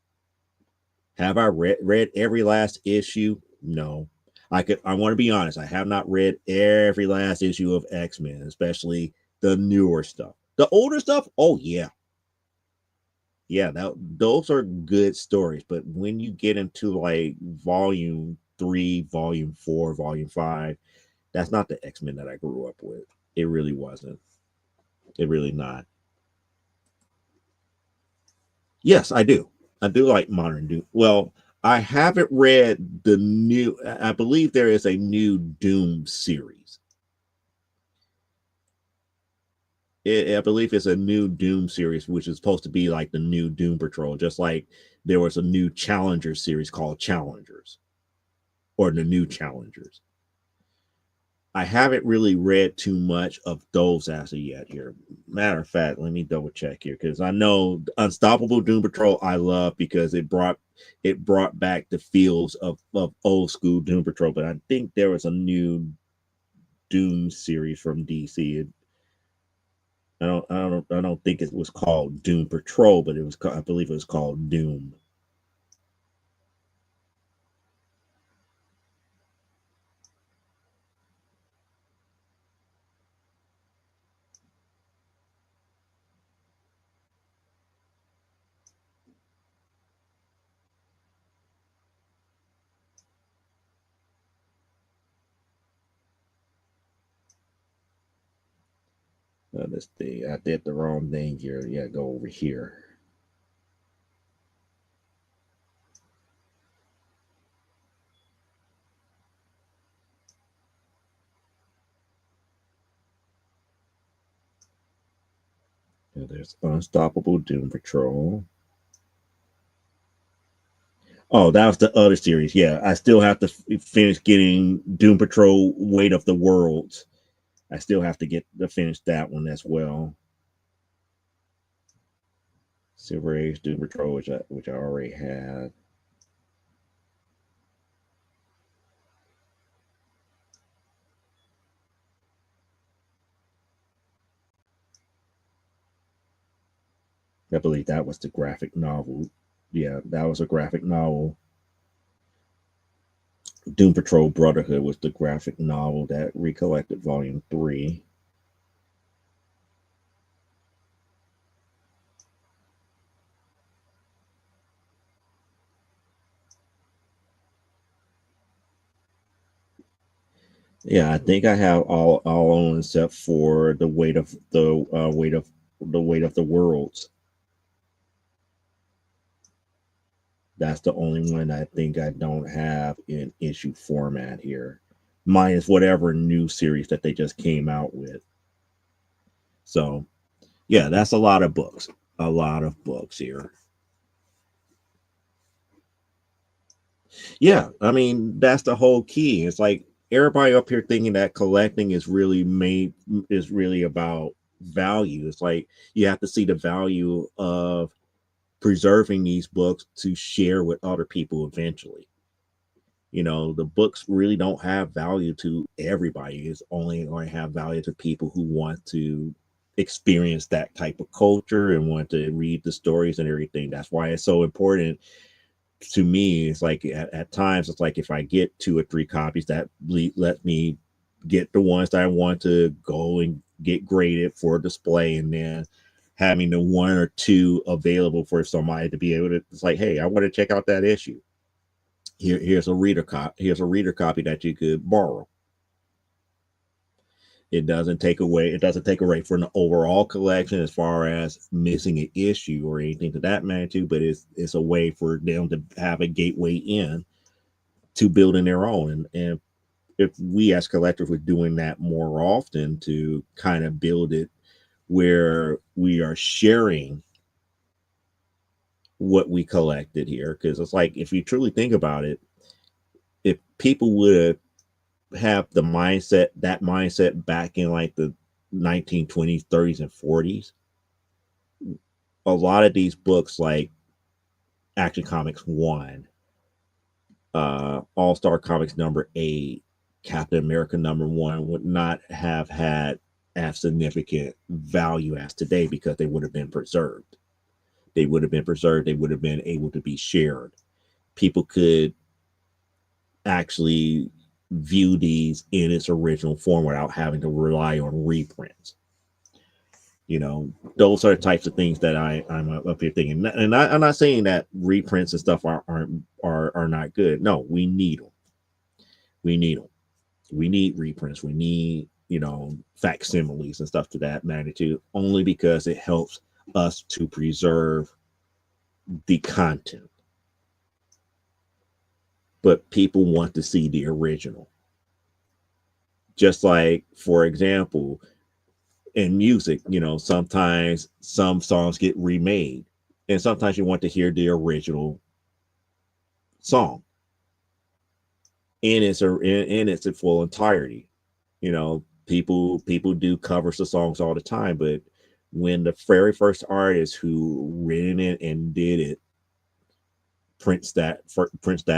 Have I read every last issue? No. I want to be honest. I have not read every last issue of X-Men, especially the newer stuff. The older stuff, oh yeah. Yeah, those are good stories, but when you get into like volume 3, volume 4, volume 5, that's not the X-Men that I grew up with. It really wasn't. It really not. Yes, I do. I do like modern Doom. Well, I haven't read the new. I believe there is a new Doom series. I believe it's a new Doom series, which is supposed to be like the new Doom Patrol, just like there was a new Challenger series called Challengers, or the new Challengers. I haven't really read too much of those as of yet here. Matter of fact, let me double check here, because I know Unstoppable Doom Patrol I love because it brought back the feels of old school Doom Patrol. But I think there was a new Doom series from DC. I don't think it was called Doom Patrol, but it was, I believe it was called Doom. This thing, I did the wrong thing here. Yeah, go over here. There's Unstoppable Doom Patrol. Oh, that was the other series. Yeah, I still have to finish getting Doom Patrol Weight of the Worlds. I still have to get to finish that one as well. Silver Age Doom Patrol, which I already had. I believe that was the graphic novel. Yeah, that was a graphic novel. Doom Patrol Brotherhood was the graphic novel that recollected Volume 3. Yeah, I think I have all on except for the weight of the worlds. That's the only one I think I don't have in issue format here, minus whatever new series that they just came out with. So, yeah, that's a lot of books. A lot of books here. Yeah, I mean, that's the whole key. It's like everybody up here thinking that collecting is really about value. It's like you have to see the value of preserving these books to share with other people eventually. You know, the books really don't have value to everybody. It's only going to have value to people who want to experience that type of culture and want to read the stories and everything. That's why it's so important to me. It's like at times, it's like if I get 2 or 3 copies, that let me get the ones that I want to go and get graded for display, and then having the 1 or 2 available for somebody to be able to, it's like, hey, I want to check out that issue. Here's a reader copy that you could borrow. It doesn't take away from the overall collection as far as missing an issue or anything to that magnitude, but it's a way for them to have a gateway in to building their own. And if we as collectors were doing that more often to kind of build it where we are sharing what we collected here, because it's like if you truly think about it, if people would have the mindset, that mindset back in like the 1920s, 30s, and 40s, a lot of these books like Action Comics 1, All-Star Comics number 8, Captain America number 1 would not have had as significant value as today because they would have been preserved. They would have been preserved. They would have been able to be shared. People could actually view these in its original form without having to rely on reprints. You know, those are the types of things that I'm up here thinking. And I'm not saying that reprints and stuff are not good. No, we need them. We need them. We need reprints. We need, you know, facsimiles and stuff to that magnitude, only because it helps us to preserve the content. But people want to see the original. Just like, for example, in music, you know, sometimes some songs get remade, and sometimes you want to hear the original song in its full entirety. You know, people do covers of songs all the time, but when the very first artist who written it and did it prints that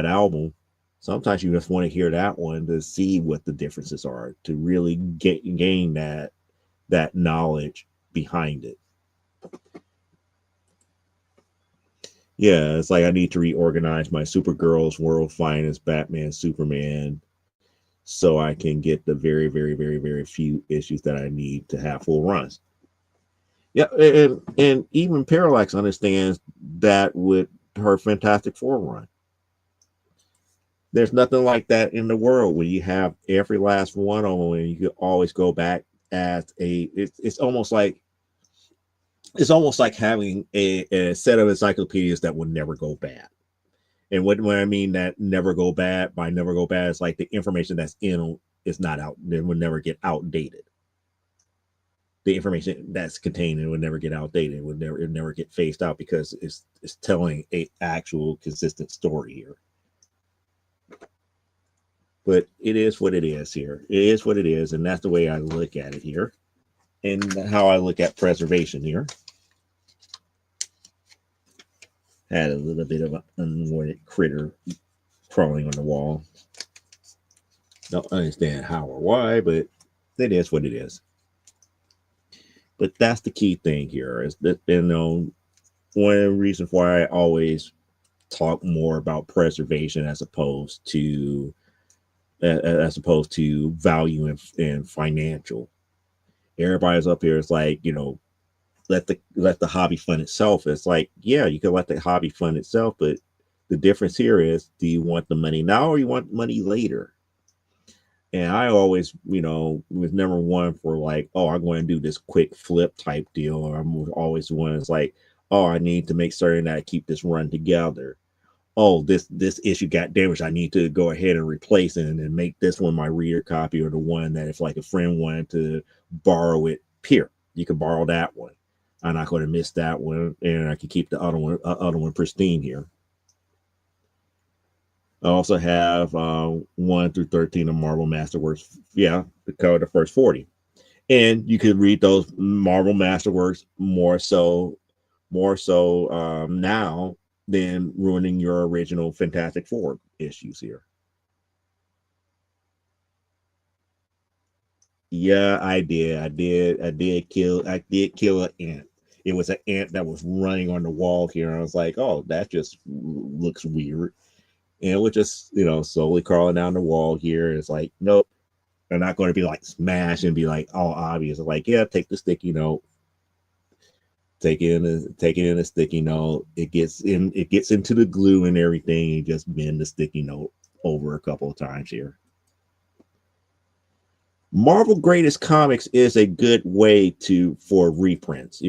album, sometimes you just want to hear that one to see what the differences are, to really gain that knowledge behind it. Yeah, it's like I need to reorganize my Supergirls, World Finest, Batman, Superman, so I can get the very, very, very, very few issues that I need to have full runs. Yeah, and even Parallax understands that with her Fantastic Four run. There's nothing like that in the world where you have every last one of them, and you can always go back as it's almost like having a set of encyclopedias that will never go bad. And when I mean that never go bad, by never go bad, it's like the information that's in them is not out. It will never get outdated. The information that's contained, it would never get outdated. It would never get phased out, because it's telling a actual consistent story here. But it is what it is here. It is what it is, and that's the way I look at it here, and how I look at preservation here. Had a little bit of an unwanted critter crawling on the wall. Don't understand how or why, but it is what it is. But that's the key thing here, is that, you know, one of the reasons why I always talk more about preservation as opposed to value and financial. Everybody's up here is like, you know, let the hobby fund itself. It's like, yeah, you can let the hobby fund itself, but the difference here is, do you want the money now or you want money later? And I always, you know, was number one for like, oh, I'm going to do this quick flip type deal. Or I'm always one is like, oh, I need to make certain that I keep this run together. Oh, this issue got damaged. I need to go ahead and replace it and make this one my reader copy, or the one that if like a friend wanted to borrow it, here, you can borrow that one. I'm not going to miss that one, and I can keep the other one pristine here. I also have 1 through 13 of Marvel Masterworks. Yeah, to cover the first 40, and you could read those Marvel Masterworks more so now than ruining your original Fantastic Four issues here. Yeah, I did kill an ant. It was an ant that was running on the wall here, and I was like, oh, that just looks weird. And it was just, you know, slowly crawling down the wall here. It's like, nope, they're not going to be like smash and be like all obvious. It's like, yeah, take the sticky note, take it in a sticky note. It gets into the glue and everything. You just bend the sticky note over a couple of times here. Marvel Greatest Comics is a good way for reprints.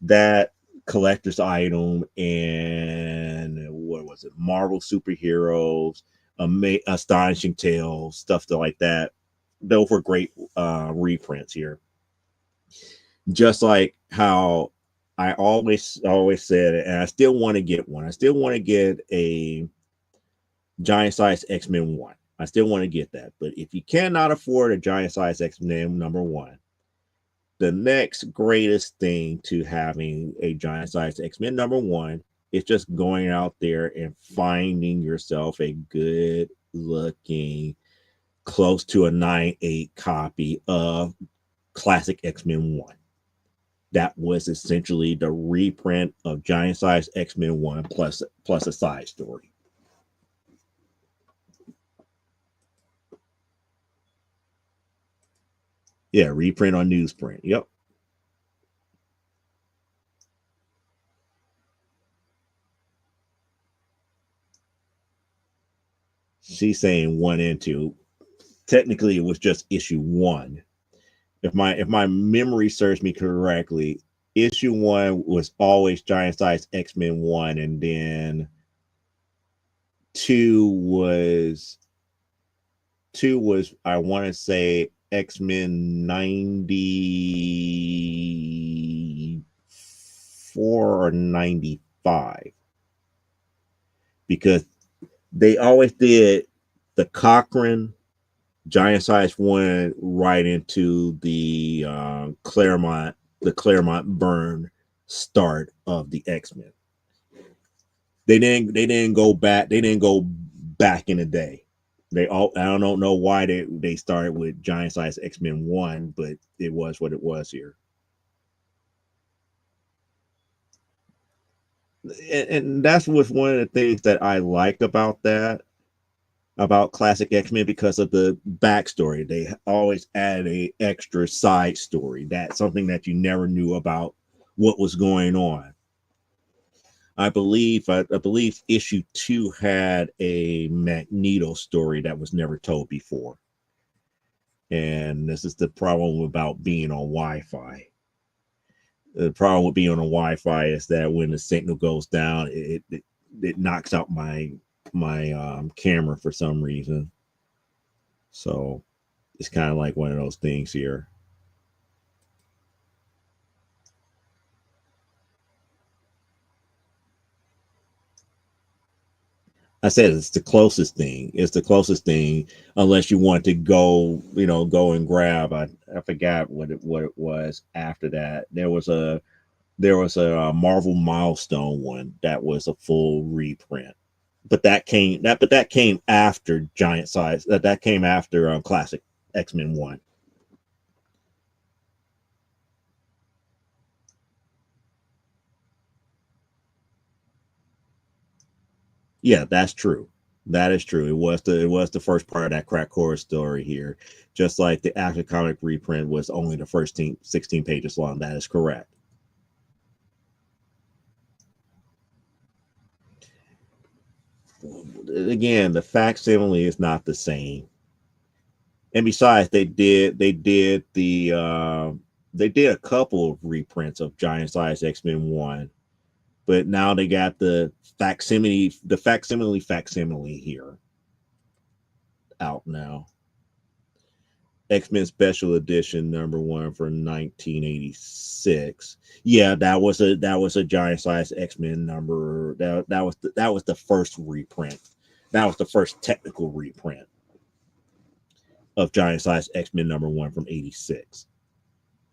That collector's item, and what was it? Marvel Superheroes, Astonishing Tales, stuff like that. Those were great reprints here. Just like how I always said it, and I still want to get one. I still want to get a giant size X-Men 1. I still want to get that. But if you cannot afford a giant size X-Men number 1, the next greatest thing to having a giant size X-Men number 1 is just going out there and finding yourself a good looking, close to a 9/8 copy of classic X-Men 1. That was essentially the reprint of giant size X-Men 1 plus a side story. Yeah, reprint on newsprint. Yep. She's saying 1 and 2. Technically, it was just issue 1. If my memory serves me correctly, issue 1 was always giant size X-Men 1, and then 2 was I want to say X-Men 94 or 95, because they always did the Cochrane giant size 1 right into the Claremont Byrne start of the X-Men. They didn't go back in the day. I don't know why they started with giant size X-Men 1, but it was what it was here. And that's was one of the things that I liked about classic X-Men, because of the backstory. They always add a extra side story. That's something that you never knew about what was going on. I believe issue 2 had a Magneto story that was never told before. And this is the problem about being on Wi-Fi. The problem with being on Wi-Fi is that when the signal goes down, it knocks out my camera for some reason. So it's kind of like one of those things here. I said it's the closest thing. It's the closest thing, unless you want to go and grab. I forgot what it was after that. There was a Marvel Milestone one that was a full reprint, but that came after giant size. That came after classic X-Men 1. Yeah, that's true. That is true. It was the first part of that crack horror story here. Just like the Action Comic reprint was only the first 16 pages long. That is correct. Again, the facsimile is not the same. And besides, they did a couple of reprints of giant size X-Men 1, but now they got the facsimile here out now. X-Men Special Edition number 1 for 1986. Yeah, that was a giant size X-Men number. That was the first reprint. That was the first technical reprint of giant size X-Men number 1 from 86.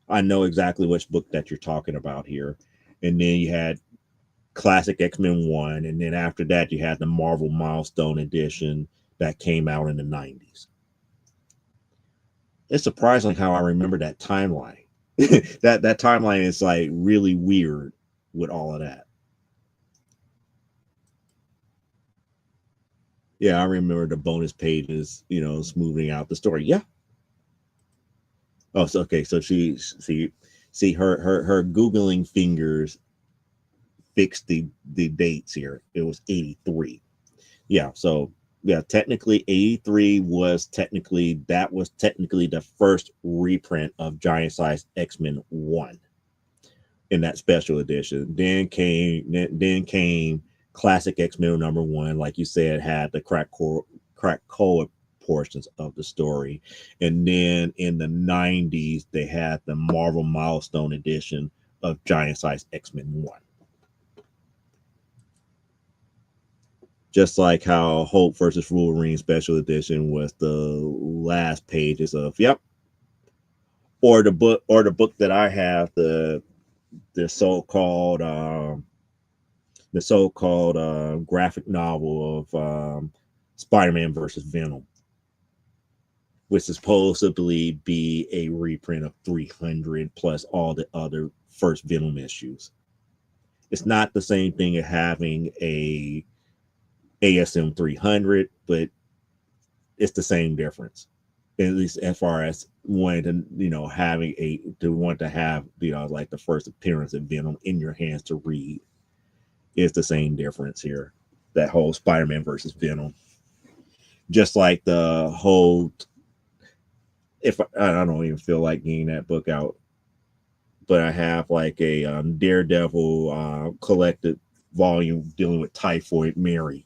I know exactly which book that you're talking about here. And then you had classic X-Men 1, and then after that you had the Marvel Milestone edition that came out in the 90s. It's surprising how I remember that timeline. that timeline is like really weird with all of that. Yeah, I remember the bonus pages, smoothing out the story. Yeah. Oh, so okay. So she see her Googling fingers fixed the dates here. It was 83. Yeah. So yeah, technically 83 was technically the first reprint of giant size X-Men 1 in that special edition. Then came classic X-Men number 1, like you said, had the crack Krakoa portions of the story. And then in the 90s, they had the Marvel Milestone edition of Giant Size X-Men 1. Just like how Hulk versus Wolverine Special Edition was the last pages of or the book that I have, the so-called graphic novel of Spider-Man versus Venom, which is supposedly be a reprint of 300 plus all the other first Venom issues. It's not the same thing as having a ASM 300, but it's the same difference, at least as far as wanting to, having want to have, like the first appearance of Venom in your hands to read. Is the same difference here. That whole Spider-Man versus Venom. Just like the whole, if I don't even feel like getting that book out, but I have like a Daredevil collected volume dealing with Typhoid Mary,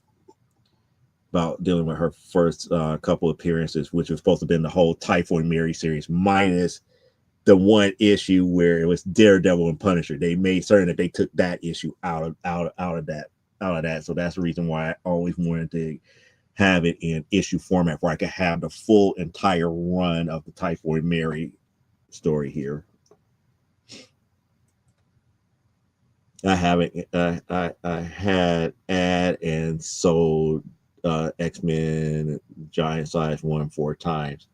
about dealing with her first couple appearances, which was supposed to have been the whole Typhoid Mary series, minus the one issue where it was Daredevil and Punisher. They made certain that they took that issue out of that. So that's the reason why I always wanted to have it in issue format, where I could have the full entire run of the Typhoid Mary story here. I haven't. I had and sold X-Men Giant Size 1 4 times,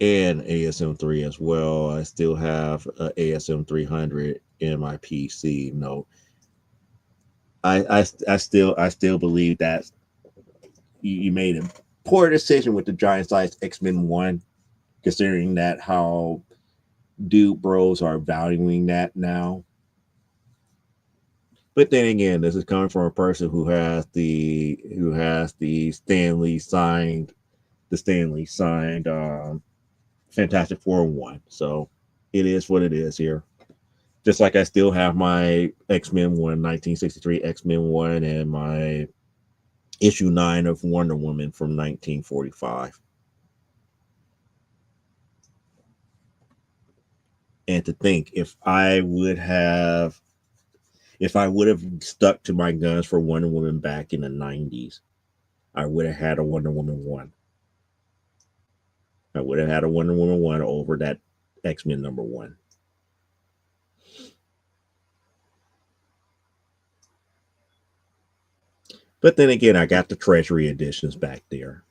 and ASM 3 as well. I still have ASM 300 in my PC. No, I still believe that you made a poor decision with the Giant Size X-Men 1, considering that how dude bros are valuing that now. But then again, this is coming from a person who has the Stan Lee signed Fantastic Four 1. So it is what it is here. Just like I still have my X-Men 1, 1963 X-Men 1, and my issue 9 of Wonder Woman from 1945. And to think, if I would have stuck to my guns for Wonder Woman back in the 90s, I would have had a Wonder Woman 1. I would have had a Wonder Woman 1 over that X-Men number 1. But then again, I got the Treasury editions back there.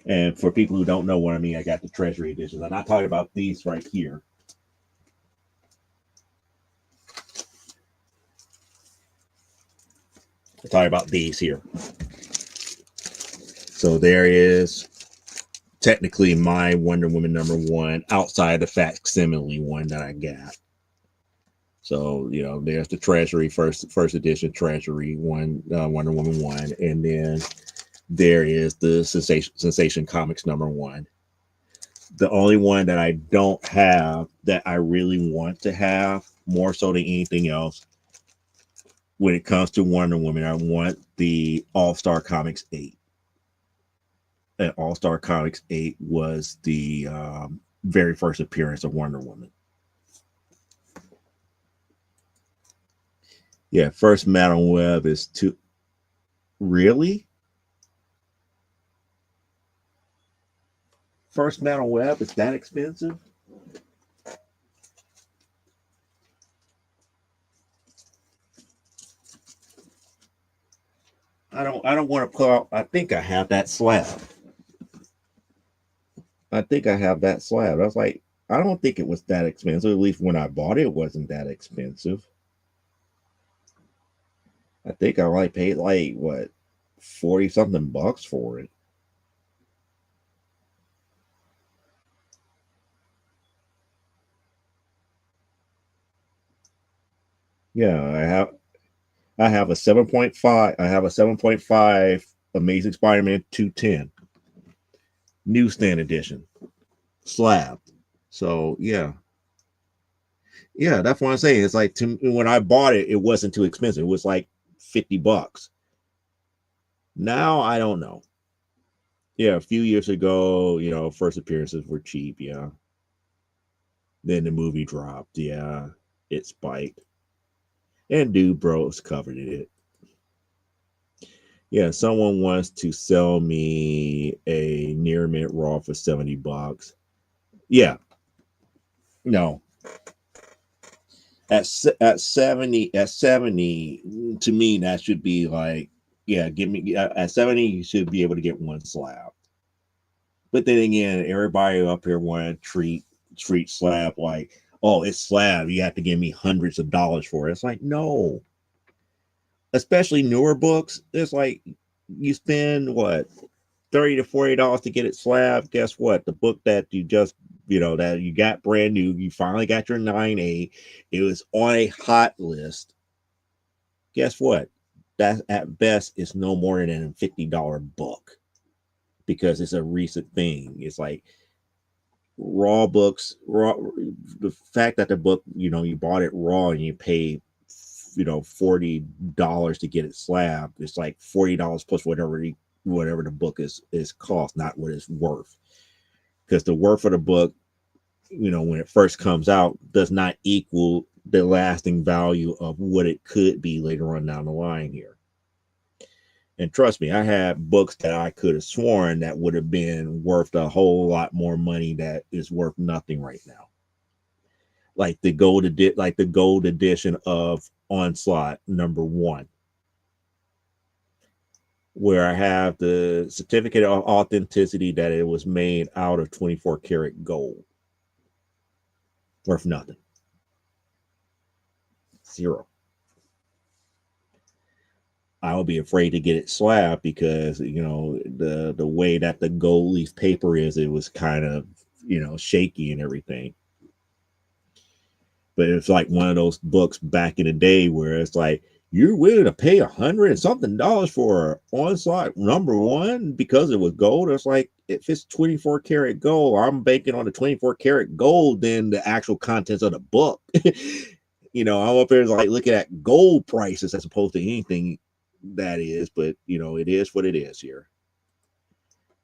And for people who don't know what I mean, I got the Treasury editions. I'm not talking about these right here. I'm talking about these here. So there is technically my Wonder Woman number 1 outside the facsimile one that I got. So, there's the Treasury first edition Treasury one, Wonder Woman 1, and then there is the Sensation Comics number 1. The only one that I don't have that I really want to have more so than anything else when it comes to Wonder Woman, I want the All-Star Comics 8. And All-Star Comics 8 was the very first appearance of Wonder Woman. Yeah, first Madam Web is two. Really? First Madam Web is that expensive? I don't want to pull out. I think I have that slab. I was like, I don't think it was that expensive. At least when I bought it, it wasn't that expensive. I think I paid like what, 40 something bucks for it. Yeah, I have a 7.5. I have a 7.5 Amazing Spider-Man 210 newsstand edition slab. So yeah, that's what I'm saying. It's like when I bought it, it wasn't too expensive. It was like $50. Now I don't know. Yeah, a few years ago, first appearances were cheap. Yeah. Then the movie dropped. Yeah, it spiked. And Dude Bros covered it. Yeah, someone wants to sell me a near mint raw for $70. Yeah, no. At 70 to me that should be like, yeah, give me at 70 you should be able to get one slab. But then again, everybody up here want to treat slab like, oh, it's slab, you have to give me hundreds of dollars for it. It's like, no. Especially newer books, it's like you spend what, $30 to $40 to get it slab. Guess what? The book that you just, that you got brand new, you finally got your 9A, it was on a hot list. Guess what? That at best is no more than a $50 book because it's a recent thing. It's like raw books, the fact that the book, you bought it raw and you paid, $40 to get it slab. It's like $40 plus whatever the book is cost, not what it's worth. Because the worth of the book, when it first comes out, does not equal the lasting value of what it could be later on down the line here. And trust me, I had books that I could have sworn that would have been worth a whole lot more money that is worth nothing right now. Like the gold edition of Onslaught #1, where I have the certificate of authenticity that it was made out of 24 karat gold. Worth nothing. Zero. I would be afraid to get it slab because, the way that the gold leaf paper is, it was kind of, shaky and everything. But it's like one of those books back in the day where it's like, you're willing to pay $100 and something for Onslaught #1 because it was gold. It's like, if it's 24 karat gold, I'm banking on the 24 karat gold than the actual contents of the book. I'm up there like looking at gold prices as opposed to anything that is, but it is what it is here.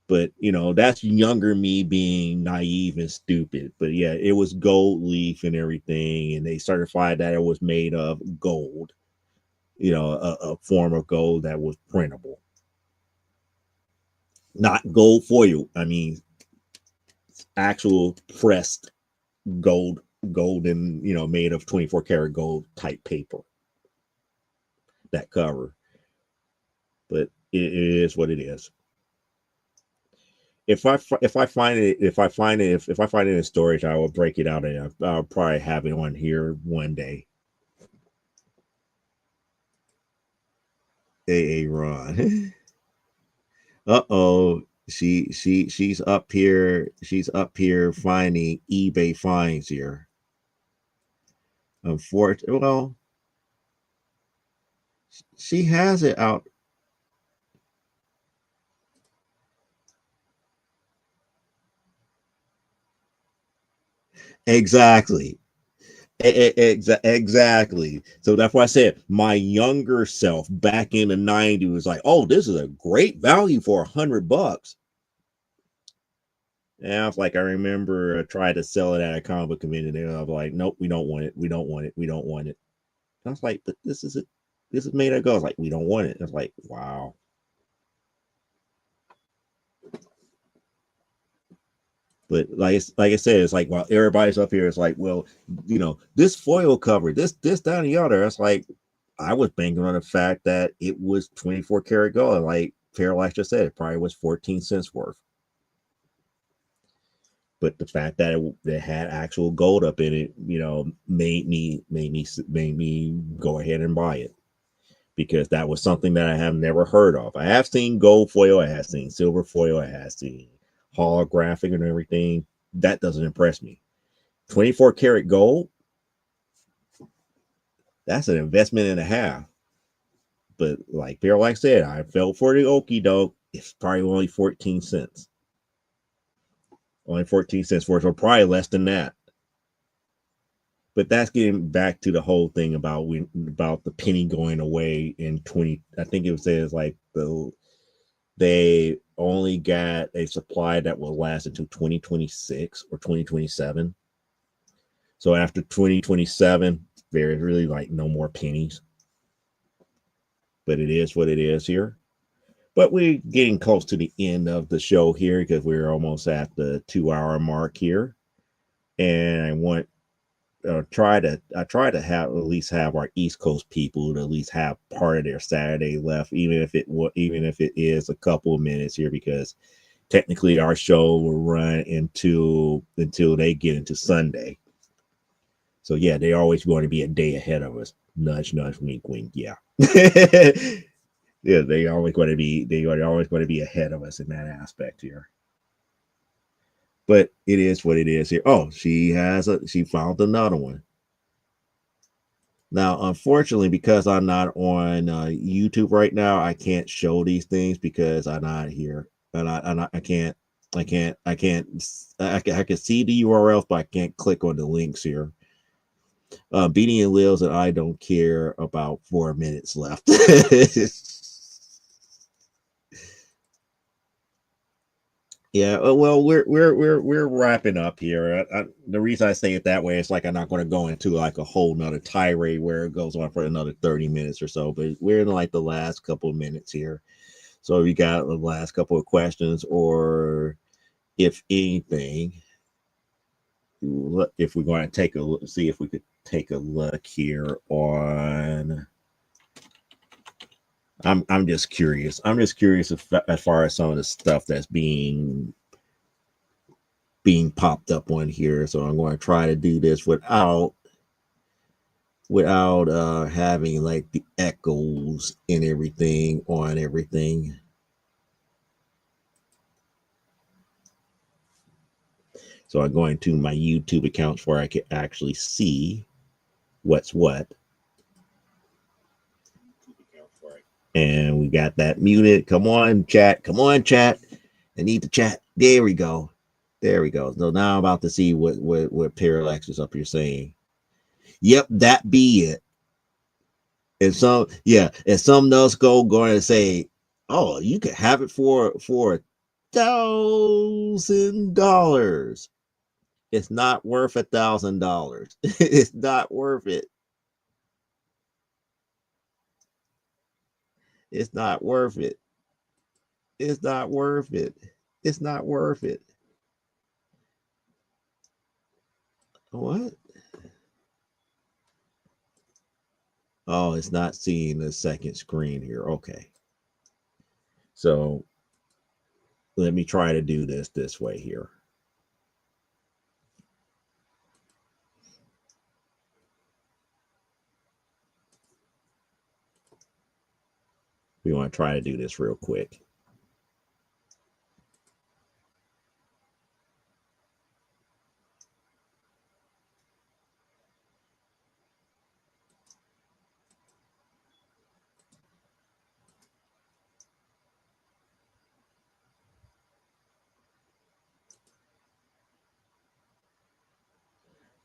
But that's younger me being naive and stupid. But yeah, it was gold leaf and everything, and they certified that it was made of gold, a form of gold that was printable, not gold foil. I mean, actual pressed golden, made of 24 karat gold type paper, that cover. But it is what it is. If I find it in storage, I will break it out and I'll probably have it on here one day. AA Ron. Uh-oh. She's up here finding eBay finds here. Unfortunately, well, she has it out. Exactly. Exactly. So that's why I said my younger self back in the 90s was like, oh, this is a great value for $100. And I was like, I remember I tried to sell it at a comic book convention, and I was like, nope, we don't want it. We don't want it. We don't want it. And I was like, but this is made of gold. I was like, we don't want it. I was like, wow. But like I said, it's like, while everybody's up here, it's like, well, this foil cover, this, that, and the other. It's like, I was banking on the fact that it was 24 karat gold. And like Parallax just said, it probably was 14 cents worth. But the fact that it had actual gold up in it, made me go ahead and buy it, because that was something that I have never heard of. I have seen gold foil, I have seen silver foil, I have seen holographic and everything. That doesn't impress me. 24 karat gold, that's an investment and a half. But like Parallax said, I fell for the okie doke. It's probably only 14 cents. Only 14 cents for it, so probably less than that. But that's getting back to the whole thing about about the penny going away in 20. I think it says like they only got a supply that will last until 2026 or 2027. So after 2027, there's really like no more pennies. But it is what it is here. But we're getting close to the end of the show here because we're almost at the 2 hour mark here. And I want try to have at least have our East Coast people to at least have part of their Saturday left, even if it is a couple of minutes here, because technically our show will run until they get into Sunday. So yeah, they're always going to be a day ahead of us. Nudge, nudge, wink, wink. Yeah. Yeah, they're always going to be ahead of us in that aspect here. But it is what it is here. Oh, she found another one. Now, unfortunately, because I'm not on YouTube right now, I can't show these things because I'm not here, and I can see the URLs, but I can't click on the links here. Beanie and Lils and I don't care about 4 minutes left. Yeah, well, we're wrapping up here. The reason I say it that way is like I'm not going to go into like a whole nother tirade where it goes on for another 30 minutes or so, but we're in like the last couple of minutes here. So if you got the last couple of questions, or if anything, if we're going to take a look, see if we could take a look here on. I'm just curious. I'm just curious as far as some of the stuff that's being popped up on here. So I'm going to try to do this without having like the echoes and everything on everything. So I'm going to my YouTube accounts where I can actually see what's what. And we got that muted. Come on, chat. Come on, chat. I need to chat. There we go. There we go. So now I'm about to see what Parallax is up here saying. Yep, that be it. And some else going to say, oh, you can have it for $1,000. It's not worth $1,000. It's not worth it. It's not worth it. It's not worth it. It's not worth it. What? Oh, it's not seeing the second screen here. Okay. So let me try to do this way here. We want to try to do this real quick.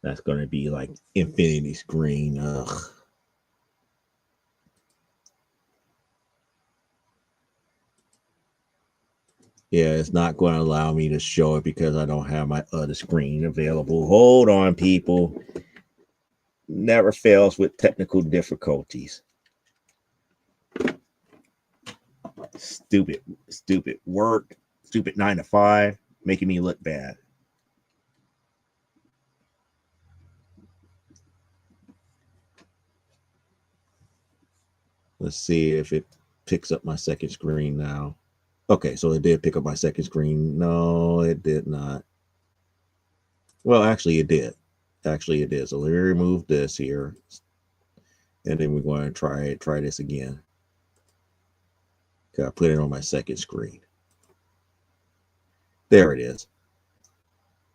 That's going to be like infinity screen. Ugh. Yeah, it's not going to allow me to show it because I don't have my other screen available. Hold on, people. Never fails with technical difficulties. Stupid work. Stupid 9 to 5, making me look bad. Let's see if it picks up my second screen now. Okay, so it did pick up my second screen. No, it did not. Well, actually, it did. Actually, it did. So let me remove this here. And then we're going to try this again. Okay, I put it on my second screen. There it is.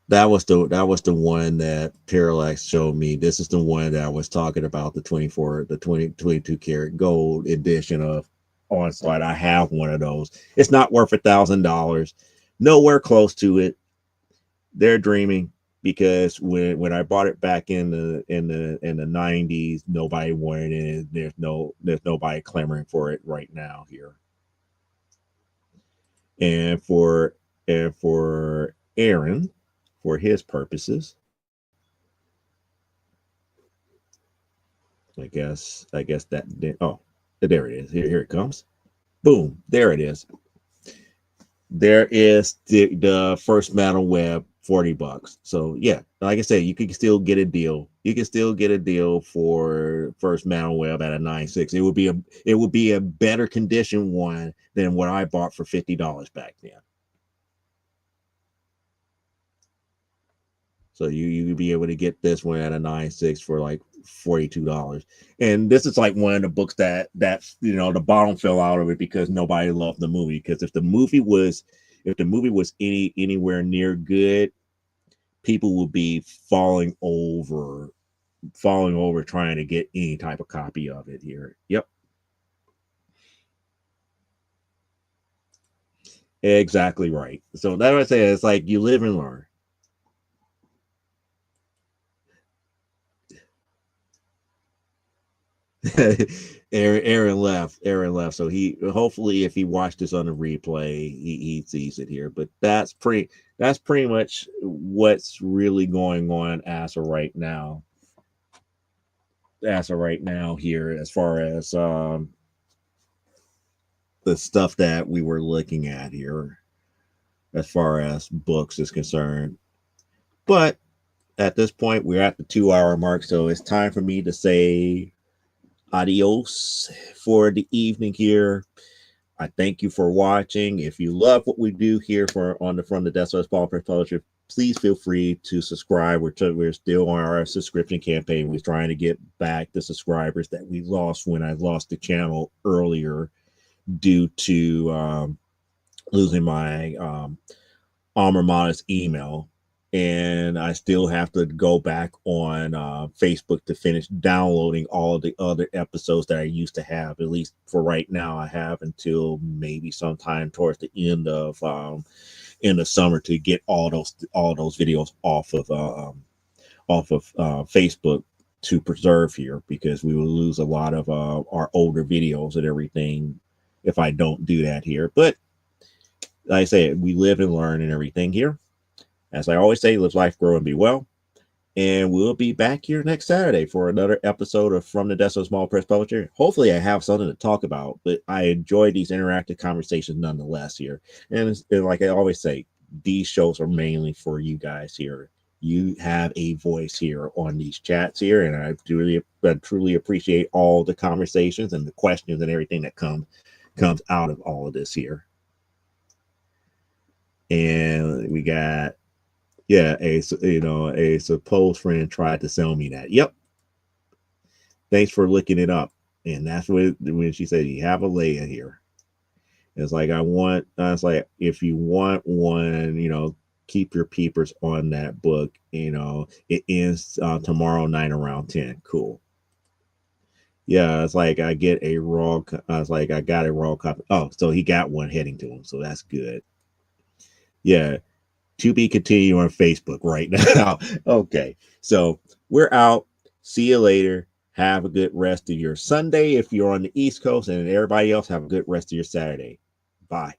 That was the one that Parallax showed me. This is the one that I was talking about, the 22 karat gold edition of Onslaught. I have one of those. It's not worth $1,000. Nowhere close to it. They're dreaming. because when I bought it back in the 90s, nobody wanted it. There's nobody clamoring for it right now here. And for Aaron, for his purposes, I guess that oh, there it is. Here it comes. Boom, there it is. There is the First Madam Web, $40. So yeah, like I said, you can still get a deal. You can still get a deal for First Madam Web at a 9.6. It would be a better condition one than what I bought for $50 back then. So you could be able to get this one at a 9.6 for like $42. And this is like one of the books that the bottom fell out of it because nobody loved the movie. Because if the movie was anywhere near good, people would be falling over trying to get any type of copy of it here. Yep. Exactly right. So that's what I say. It's like you live and learn. Aaron left. So he hopefully, if he watched this on the replay, he sees it here. But that's pretty much what's really going on as of right now. Here, as far as the stuff that we were looking at here, as far as books is concerned. But at this point, we're at the 2-hour mark, so it's time for me to say adios for the evening here. I thank you for watching. If you love what we do here from the Desk of Small Press Publisher, please feel free to subscribe. We're still on our subscription campaign. We're trying to get back the subscribers that we lost when I lost the channel earlier due to losing my Alma Modest email. And I still have to go back on Facebook to finish downloading all of the other episodes that I used to have. At least for right now, I have until maybe sometime towards the end of summer to get all those videos off of Facebook to preserve here, because we will lose a lot of our older videos and everything if I don't do that here. But like I say, we live and learn and everything here. As I always say, live life, grow, and be well. And we'll be back here next Saturday for another episode of From the Desk of Small Press Publisher. Hopefully I have something to talk about, but I enjoy these interactive conversations nonetheless here. And like I always say, these shows are mainly for you guys here. You have a voice here on these chats here, and I truly appreciate all the conversations and the questions and everything that comes out of all of this here. And we got a supposed friend tried to sell me that. Yep. Thanks for looking it up. And that's when she said, you have a Leia here. It's like, if you want one, keep your peepers on that book. It ends tomorrow night around 10. Cool. Yeah, it's like I got a raw copy. Oh, so he got one heading to him. So that's good. Yeah. To be continued on Facebook right now. Okay, so we're out. See you later. Have a good rest of your Sunday if you're on the East Coast, and everybody else have a good rest of your Saturday. Bye.